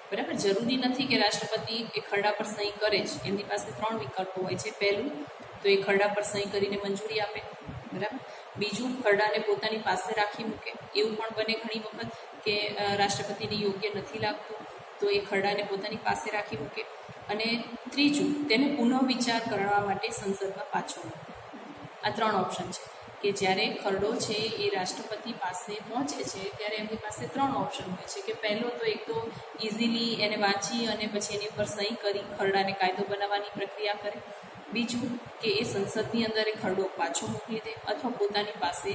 બરાબર, જરૂરી નથી કે રાષ્ટ્રપતિ એ ખરડા પર સહી કરે જ. એમની પાસે 3 વિકલ્પો હોય છે. પહેલું તો એ ખરડા પર સહી કરીને મંજૂરી આપે. બરાબર. બીજું, ખરડાને પોતાની પાસે રાખી મૂકે. એવું પણ બને ઘણી વખત કે રાષ્ટ્રપતિને યોગ્ય નથી લાગતું તો એ ખરડાને પોતાની પાસે રાખી મૂકે. અને ત્રીજું, તેને પુનઃ વિચાર કરવા માટે સંસદમાં પાછો મૂકે. આ 3 ઓપ્શન છે કે જ્યારે ખરડો છે એ રાષ્ટ્રપતિ પાસે પહોંચે છે ત્યારે એમની પાસે 3 ઓપ્શન હોય છે કે પહેલો તો એક તો ઇઝીલી એને વાંચી અને પછી એની ઉપર સહી કરી ખરડાને કાયદો બનાવવાની પ્રક્રિયા કરે. બીજું કે એ સંસદની અંદર એ ખરડો પાછો મોકલી દે અથવા પોતાની પાસે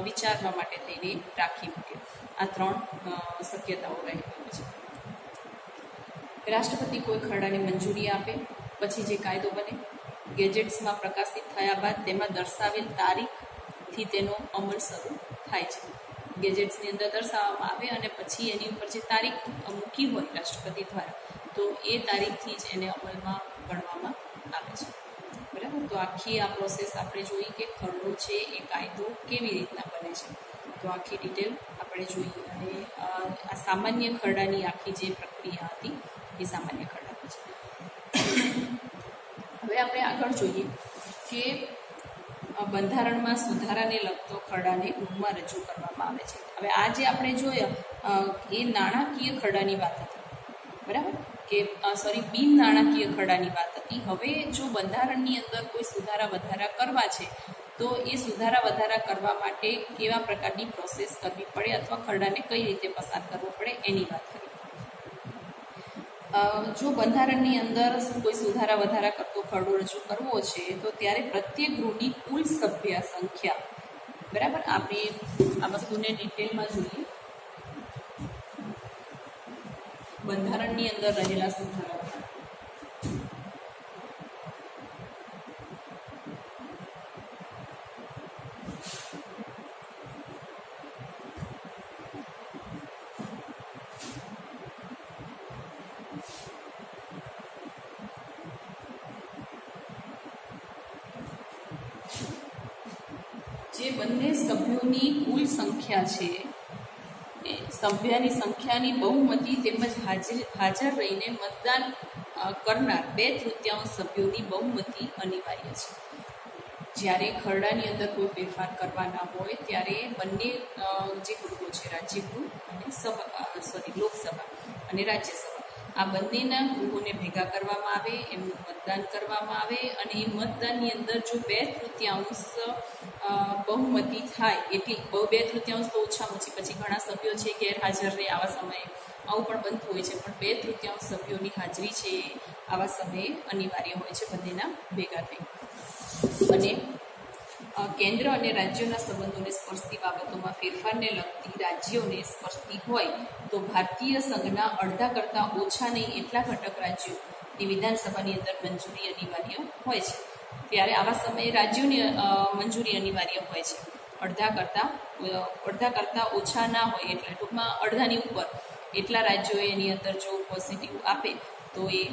વિચારવા માટે થઈને રાખી મૂકે. આ 3 શક્યતાઓ રહેલી હોય છે. રાષ્ટ્રપતિ કોઈ ખરડાને મંજૂરી આપે પછી જે કાયદો બને, ગેજેટ્સમાં પ્રકાશિત થયા બાદ તેમાં દર્શાવેલ તારીખથી તેનો અમલ શરૂ થાય છે. ગેજેટ્સની અંદર દર્શાવવામાં આવે અને પછી એની ઉપર જે તારીખ મૂકી હોય રાષ્ટ્રપતિ દ્વારા, તો એ તારીખથી જ એને અમલમાં ગણવામાં આવે છે. બરાબર, તો આખી આ પ્રોસેસ આપણે જોઈ કે ખરડો છે એ કાયદો કેવી રીતના બને છે, તો આખી ડિટેલ આપણે જોઈએ. અને આ સામાન્ય ખરડાની આખી જે પ્રક્રિયા હતી એ સામાન્ય ખરડા છે. હવે આપણે આગળ જોઈએ કે બંધારણમાં સુધારાને લગતો ખરડાને ગૃહમાં રજૂ કરવામાં આવે છે. હવે આ જે આપણે જોયા એ નાણાકીય ખરડાની વાત હતી, બરાબર, કે બિન નાણાકીય ખરડાની વાત હતી. હવે જો બંધારણની અંદર કોઈ સુધારા વધારા કરવા છે તો એ સુધારા વધારા કરવા માટે કેવા પ્રકારની પ્રોસેસ કરવી પડે અથવા ખરડાને કઈ રીતે પસાર કરવો પડે એની વાત કરીએ. જો બંધારણની અંદર કોઈ સુધારા વધારા કરતો ખરડો રજૂ કરવો છે તો ત્યારે પ્રત્યેક ગૃહની કુલ સભ્ય સંખ્યા, બરાબર, આપણે આ વસ્તુને ડિટેલમાં જોઈએ. બંધારણની અંદર રહેલા સુધારા જે બંને સભ્યોની કુલ સંખ્યા છે એ સભ્યની સંખ્યાની બહુમતી તેમજ હાજર રહીને મતદાન કરનાર 2/3 સભ્યોની બહુમતી અનિવાર્ય છે. જ્યારે ખરડાની અંદર કોઈ ફેરફાર કરવાના હોય ત્યારે બંને જે ગૃહો છે, રાજ્ય ગૃહ અને લોકસભા અને રાજ્યસભા, આ બંનેના ગૃહોને ભેગા કરવામાં આવે, એમનું મતદાન કરવામાં આવે અને એ મતદાનની અંદર જો 2/3 બહુમતી થાય, એટલી 2/3 તો ઓછામાં ઓછી, પછી ઘણા સભ્યો છે ગેરહાજર રહે આવા સમયે, આવું પણ બનતું હોય છે, પણ 2/3 સભ્યોની હાજરી છે આવા સમયે અનિવાર્ય હોય છે બંનેના ભેગા થઈ. અને કેન્દ્ર અને રાજ્યોના સંબંધોને સ્પર્શતી બાબતોમાં ફેરફારને લગતી રાજ્યોને સ્પર્શતી હોય તો ભારતીય સંઘના અડધા કરતાં ઓછા નહીં એટલા ઘટક રાજ્યોની વિધાનસભાની અંદર મંજૂરી અનિવાર્ય હોય છે. ત્યારે આવા સમયે રાજ્યોની મંજૂરી અનિવાર્ય હોય છે. અડધા કરતાં ઓછા ના હોય, એટલે ટૂંકમાં અડધાની ઉપર એટલા રાજ્યોએ એની અંદર જો પોઝિટિવ આપે તો એ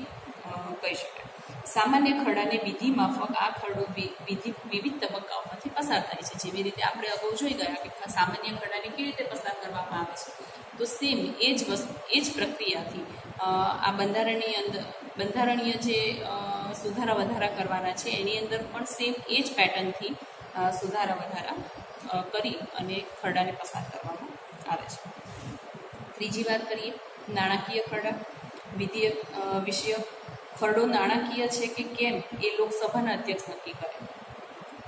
કહી શકાય. સામાન્ય ખરડાને વિધિ માફક આ ખરડો વિવિધ તબક્કાઓમાંથી પસાર થાય છે. જેવી રીતે આપણે અગાઉ જોઈ ગયા કે સામાન્ય ખરડાને કેવી રીતે પસાર કરવામાં આવે છે, તો સેમ એ જ પ્રક્રિયાથી આ બંધારણીય જે સુધારા વધારા કરવાના છે એની અંદર પણ સેમ એ જ પેટર્નથી સુધારા વધારા કરી અને ખરડાને પસાર કરવામાં આવે છે. ત્રીજી વાત કરીએ, નાણાકીય ખરડા. વિષયક ખરડો નાણાકીય છે કે કેમ એ લોકસભાના અધ્યક્ષ નક્કી કરે.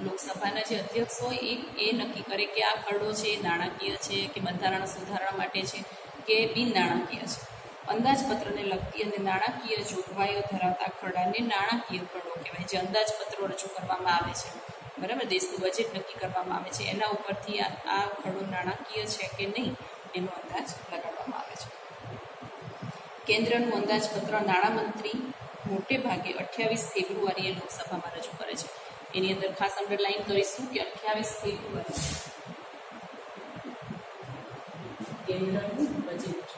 લોકસભાના જે અધ્યક્ષ હોય એ નક્કી કરે કે આ ખરડો છે એ નાણાકીય છે કે બંધારણ સુધારવા માટે છે કે બિન નાણાકીય છે. અંદાજપત્રને લગતી અને નાણાકીય જોગવાઈઓ ધરાવતા ખરડાને નાણાકીય ખરડો કહેવાય. જે અંદાજપત્રો રજૂ કરવામાં આવે છે, બરાબર, દેશનું બજેટ નક્કી કરવામાં આવે છે, એના ઉપરથી આ ખરડો નાણાકીય છે કે નહીં એનો અંદાજ લગાડવામાં આવે છે. કેન્દ્રનું અંદાજપત્ર નાણામંત્રી મોટે ભાગે 28 ફેબ્રુઆરીએ લોકસભામાં રજૂ કરે છે. એની અંદર ખાસ અંડરલાઈન કરીશું કે 28 ફેબ્રુઆરી કેન્દ્રનું બજેટ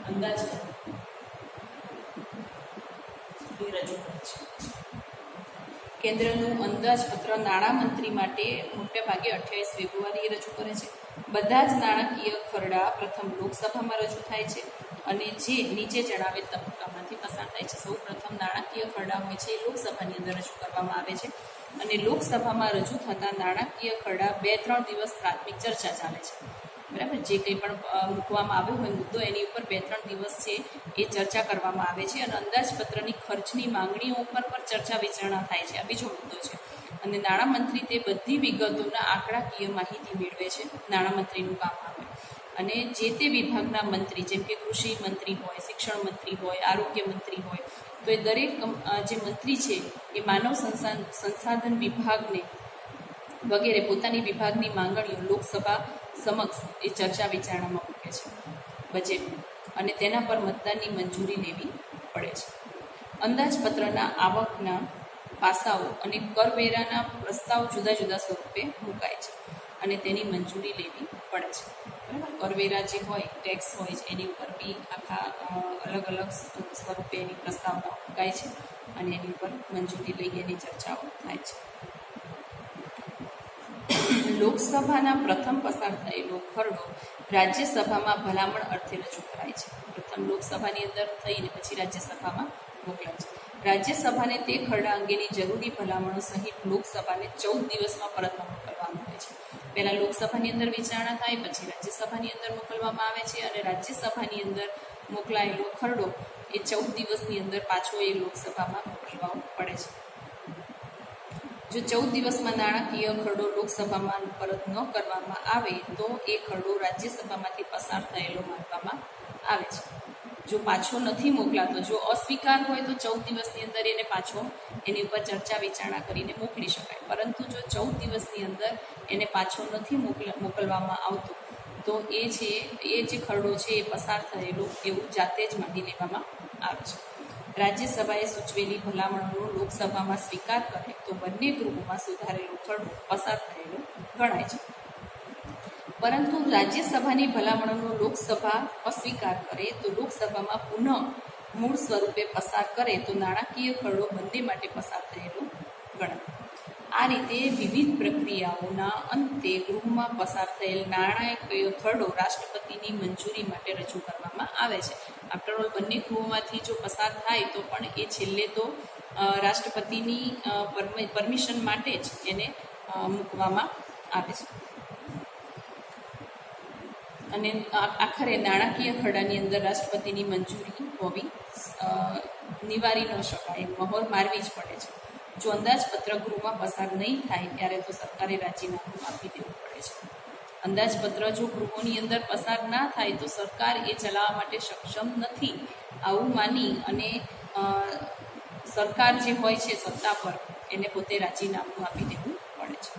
અંદાજપત્ર રજૂ કરે છે. કેન્દ્રનું અંદાજપત્ર નાણામંત્રી માટે મોટે ભાગે 28 ફેબ્રુઆરીએ રજૂ કરે છે. બધા જ નાણાકીય ખરડા પ્રથમ લોકસભામાં રજૂ થાય છે અને જે નીચે જણાવેલ તબક્કામાંથી પસાર થાય છે. સૌ પ્રથમ નાણાકીય ખરડા હોય છે એ લોકસભાની અંદર રજૂ કરવામાં આવે છે અને લોકસભામાં રજૂ થતા નાણાકીય ખરડા 2-3 દિવસ પ્રાથમિક ચર્ચા ચાલે છે, બરાબર. જે કંઈ પણ મૂકવામાં આવ્યો હોય મુદ્દો એની ઉપર 2-3 દિવસ છે એ ચર્ચા કરવામાં આવે છે અને અંદાજપત્રની ખર્ચની માંગણીઓ ઉપર પણ ચર્ચા વિચારણા થાય છે. આ બીજો મુદ્દો છે. અને નાણામંત્રી તે બધી વિગતોના આંકડાકીય માહિતી મેળવે છે. નાણામંત્રીનું કામ આવે અને જે તે વિભાગના મંત્રી, જેમ કે કૃષિ મંત્રી હોય, શિક્ષણ મંત્રી હોય, આરોગ્ય મંત્રી હોય, તો એ દરેક જે મંત્રી છે એ માનવ સંસાધન વિભાગને વગેરે પોતાની વિભાગની માંગણીઓ લોકસભા સમક્ષ એ ચર્ચા વિચારણામાં મૂકે છે બજેટમાં, અને તેના પર મતદાનની મંજૂરી લેવી પડે છે. અંદાજપત્રના આવકના પાસાઓ અને કરવેરાના પ્રસ્તાવ જુદા જુદા સ્વરૂપે મુકાય છે અને તેની મંજૂરી લેવી પડે છે, બરાબર. કરવેરા જે હોય, ટેક્સ હોય છે, એની ઉપર બી આખા અલગ અલગ સ્વરૂપે એની પ્રસ્તાવના મુકાય છે અને એની ઉપર મંજૂરી લઈ એની ચર્ચાઓ થાય છે. લોકસભાના પ્રથમ પસાર થયેલો ખરડો રાજ્યસભામાં ભલામણ અર્થે રજૂ કરાય છે. પ્રથમ લોકસભાની અંદર થઈને પછી રાજ્યસભામાં મોકલાય છે. રાજ્યસભાને તે ખરડા અંગેની જરૂરી ભલામણો સહિત લોકસભાને 14 દિવસમાં પરત મોકલવાનું હોય છે. પહેલા લોકસભાની અંદર વિચારણા થાય, પછી રાજ્યસભાની અંદર મોકલવામાં આવે છે, અને રાજ્યસભાની અંદર મોકલાયેલો ખરડો એ 14 દિવસની અંદર પાછો એ લોકસભામાં મોકલવો પડે છે. જો 14 દિવસમાં નાણાકીય ખરડો લોકસભામાં પરત ન કરવામાં આવે તો એ ખરડો રાજ્યસભામાંથી પસાર થયેલો માનવામાં આવે છે. જો પાછો નથી મોકલાતો, જો અસ્વીકાર હોય તો 14 દિવસની અંદર એને પાછો એની ઉપર ચર્ચા વિચારણા કરીને મોકલી શકાય. પરંતુ જો 14 દિવસની અંદર એને પાછો નથી મોકલવામાં આવતો તો એ જે ખરડો છે એ પસાર થયેલો એવું જાતે જ માની લેવામાં આવે છે. રાજ્યસભાએ સૂચવેલી ભલામણોનો લોકસભામાં સ્વીકાર કરે તો બંને ગૃહોમાં સુધારેલો ખરડો પસાર થયેલો ગણાય છે. પરંતુ રાજ્યસભાની ભલામણોનો લોકસભા અસ્વીકાર કરે તો લોકસભામાં પુનઃ મૂળ સ્વરૂપે પસાર કરે તો નાણાકીય ખરડો બંને માટે પસાર થયેલો ગણાય. આ રીતે વિવિધ પ્રક્રિયાઓના અંતે ગૃહમાં પસાર થયેલ નાણાકીય ખરડો રાષ્ટ્રપતિની મંજૂરી માટે રજૂ કરવામાં આવે છે. આફ્ટરઓલ બંને ગૃહોમાંથી જો પસાર થાય તો પણ એ છેલ્લે તો રાષ્ટ્રપતિની પરમિશન માટે જ એને મૂકવામાં આવે છે. અને આખરે નાણાકીય ખરડાની અંદર રાષ્ટ્રપતિની મંજૂરી હોવી નિવારી ન શકાય, મહોર મારવી જ પડે છે. જો અંદાજપત્ર ગૃહમાં પસાર નહીં થાય ત્યારે તો સરકારે રાજીનામું આપી દેવું પડે છે. અંદાજપત્ર જો ગૃહોની અંદર પસાર ના થાય તો સરકાર એ ચલાવવા માટે સક્ષમ નથી આવું માની અને સરકાર જે હોય છે સત્તા પર એને પોતે રાજીનામું આપી દેવું પડે છે.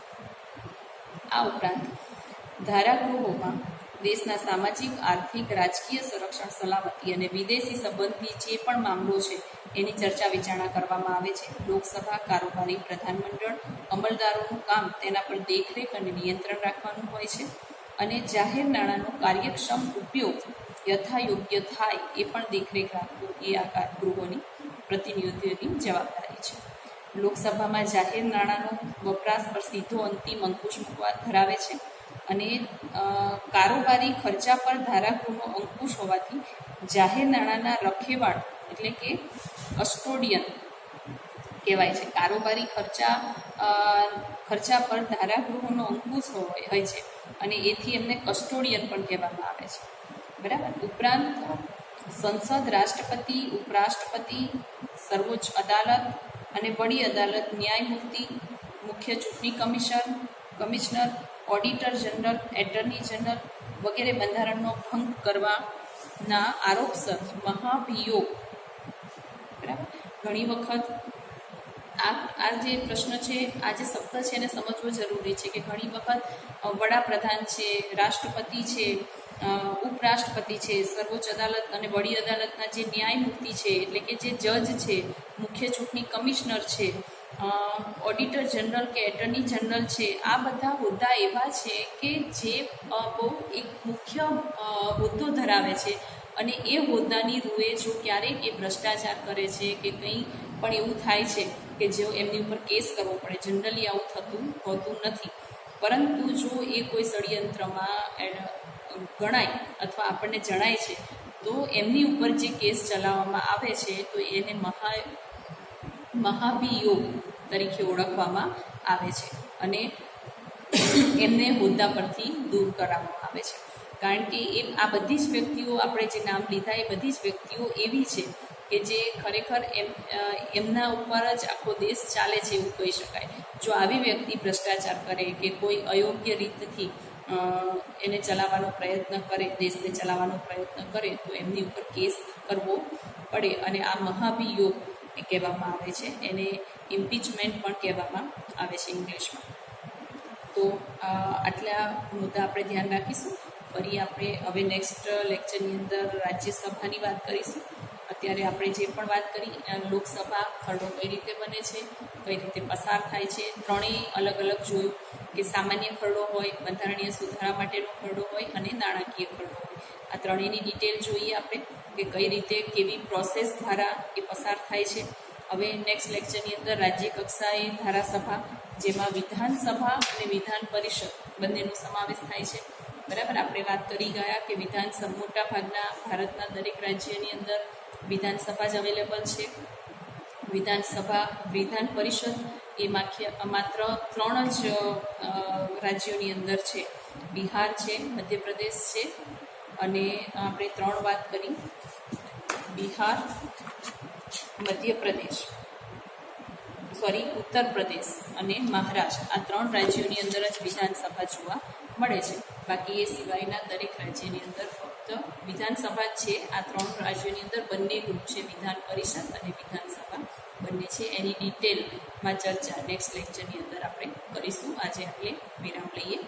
આ ઉપરાંત ધારાગૃહોમાં દેશના સામાજિક, આર્થિક, રાજકીય, સંરક્ષણ, સલામતી અને વિદેશી સંબંધી જે પણ મામલો છે એની ચર્ચા વિચારણા કરવામાં આવે છે. લોકસભા, કારોબારી, પ્રધાનમંડળ, અમલદારોનું કામ તેના પર દેખરેખ અને નિયંત્રણ રાખવાનું હોય છે. અને જાહેર નાણાંનો કાર્યક્ષમ ઉપયોગ યથાયોગ્ય થાય એ પણ દેખરેખ રાખવું એ આ ગૃહોની પ્રતિનિધિઓની જવાબદારી છે. લોકસભામાં જાહેર નાણાંનો વપરાશ પર સીધો અંતિમ અંકુશ મૂકવા ધરાવે છે અને કારોબારી ખર્ચા પર ધારાગૃહનો અંકુશ હોવાથી જાહેર નાણાંના રખેવાળ એટલે કે કસ્ટોડિયન કહેવાય છે. કારોબારી ખર્ચા પર ધારાગૃહોનો અંકુશ હોય છે અને એથી એમને કસ્ટોડિયન પણ કહેવામાં આવે છે. બરાબર. ઉપરાંત સંસદ, રાષ્ટ્રપતિ, ઉપરાષ્ટ્રપતિ, સર્વોચ્ચ અદાલત અને વડી અદાલત, ન્યાયમૂર્તિ, મુખ્ય ચૂંટણી commissioner, auditor general, attorney general વગેરે બંધારણનો ભંગ કરવાના આરોપસર મહાભિયોગ. બરાબર. ઘણી વખત આ જે પ્રશ્ન છે, આ જે શબ્દ છે એને સમજવો જરૂરી છે કે ઘણી વખત વડાપ્રધાન છે, રાષ્ટ્રપતિ છે, ઉપરાષ્ટ્રપતિ છે, સર્વોચ્ચ અદાલત અને વડી અદાલતના જે ન્યાયમૂર્તિ છે એટલે કે જે જજ છે, મુખ્ય ચૂંટણી કમિશનર છે, ઓડિટર જનરલ કે એટર્ની જનરલ છે, આ બધા હોદ્દા એવા છે કે જે બહુ એક મુખ્ય હોદ્દો ધરાવે છે અને એ હોદ્દાની રૂએ જો ક્યારેક એ ભ્રષ્ટાચાર કરે છે કે કંઈ પણ એવું થાય છે કે જો એમની ઉપર કેસ કરવો પડે. જનરલી આવું હોતું નથી, પરંતુ જો એ કોઈ ષડયંત્રમાં ગણાય અથવા આપણને જણાય છે તો એમની ઉપર જે કેસ ચલાવવામાં આવે છે તો એને મહાભિયોગ તરીકે ઓળખવામાં આવે છે અને એમને હોદ્દા પરથી દૂર કરવામાં આવે છે. કારણ કે આ બધી જ વ્યક્તિઓ, આપણે જે નામ લીધા એ બધી જ વ્યક્તિઓ એવી છે કે જે ખરેખર એમના ઉપર જ આખો દેશ ચાલે છે એવું કહી શકાય. જો આવી વ્યક્તિ ભ્રષ્ટાચાર કરે કે કોઈ અયોગ્ય રીતથી એને ચલાવવાનો પ્રયત્ન કરે, દેશને ચલાવવાનો પ્રયત્ન કરે તો એમની ઉપર કેસ કરવો પડે અને આ મહાભિયોગ કહેવામાં આવે છે. એને ઇમ્પીચમેન્ટ પણ કહેવામાં આવે છે ઇંગ્લિશમાં. તો આટલા મુદ્દા આપણે ધ્યાન રાખીશું. ફરી આપણે હવે નેક્સ્ટ લેક્ચરની અંદર રાજ્યસભાની વાત કરીશું. અત્યારે આપણે જે પણ વાત કરી, લોકસભા ખરડો કઈ રીતે બને છે, કઈ રીતે પસાર થાય છે, ત્રણેય અલગ અલગ જોયું કે સામાન્ય ખરડો હોય, બંધારણીય સુધારા માટેનો ખરડો હોય અને નાણાકીય ખરડો હોય. આ ત્રણેયની ડિટેલ જોઈએ આપણે કે કઈ રીતે કેવી પ્રોસેસ દ્વારા એ પસાર થાય છે. હવે નેક્સ્ટ લેક્ચરની અંદર રાજ્ય કક્ષાએ ધારાસભા, જેમાં વિધાનસભા અને વિધાન પરિષદ બંનેનો સમાવેશ થાય છે. બરાબર. આપણે વાત કરી ગયા કે વિધાનસભા મોટા ભાગના ભારતના દરેક રાજ્યની અંદર વિધાનસભા જ અવેલેબલ છે. વિધાનસભા વિધાન પરિષદ એ માત્ર 3 જ રાજ્યોની અંદર છે. બિહાર છે, મધ્યપ્રદેશ છે, અને આપણે 3 વાત કરી, બિહાર, મધ્યપ્રદેશ, ઉત્તર પ્રદેશ અને મહારાષ્ટ્ર. આ 3 રાજ્યોની અંદર જ વિધાનસભા જોવા મળે છે. બાકી એ સિવાયના દરેક રાજ્યની અંદર ફક્ત વિધાનસભા જ છે. આ 3 રાજ્યોની અંદર બંને ગ્રુપ છે, વિધાન પરિષદ અને વિધાનસભા બંને છે. એની ડિટેલમાં ચર્ચા નેક્સ્ટ લેક્ચરની અંદર આપણે કરીશું. આજે આપણે વિરામ લઈએ.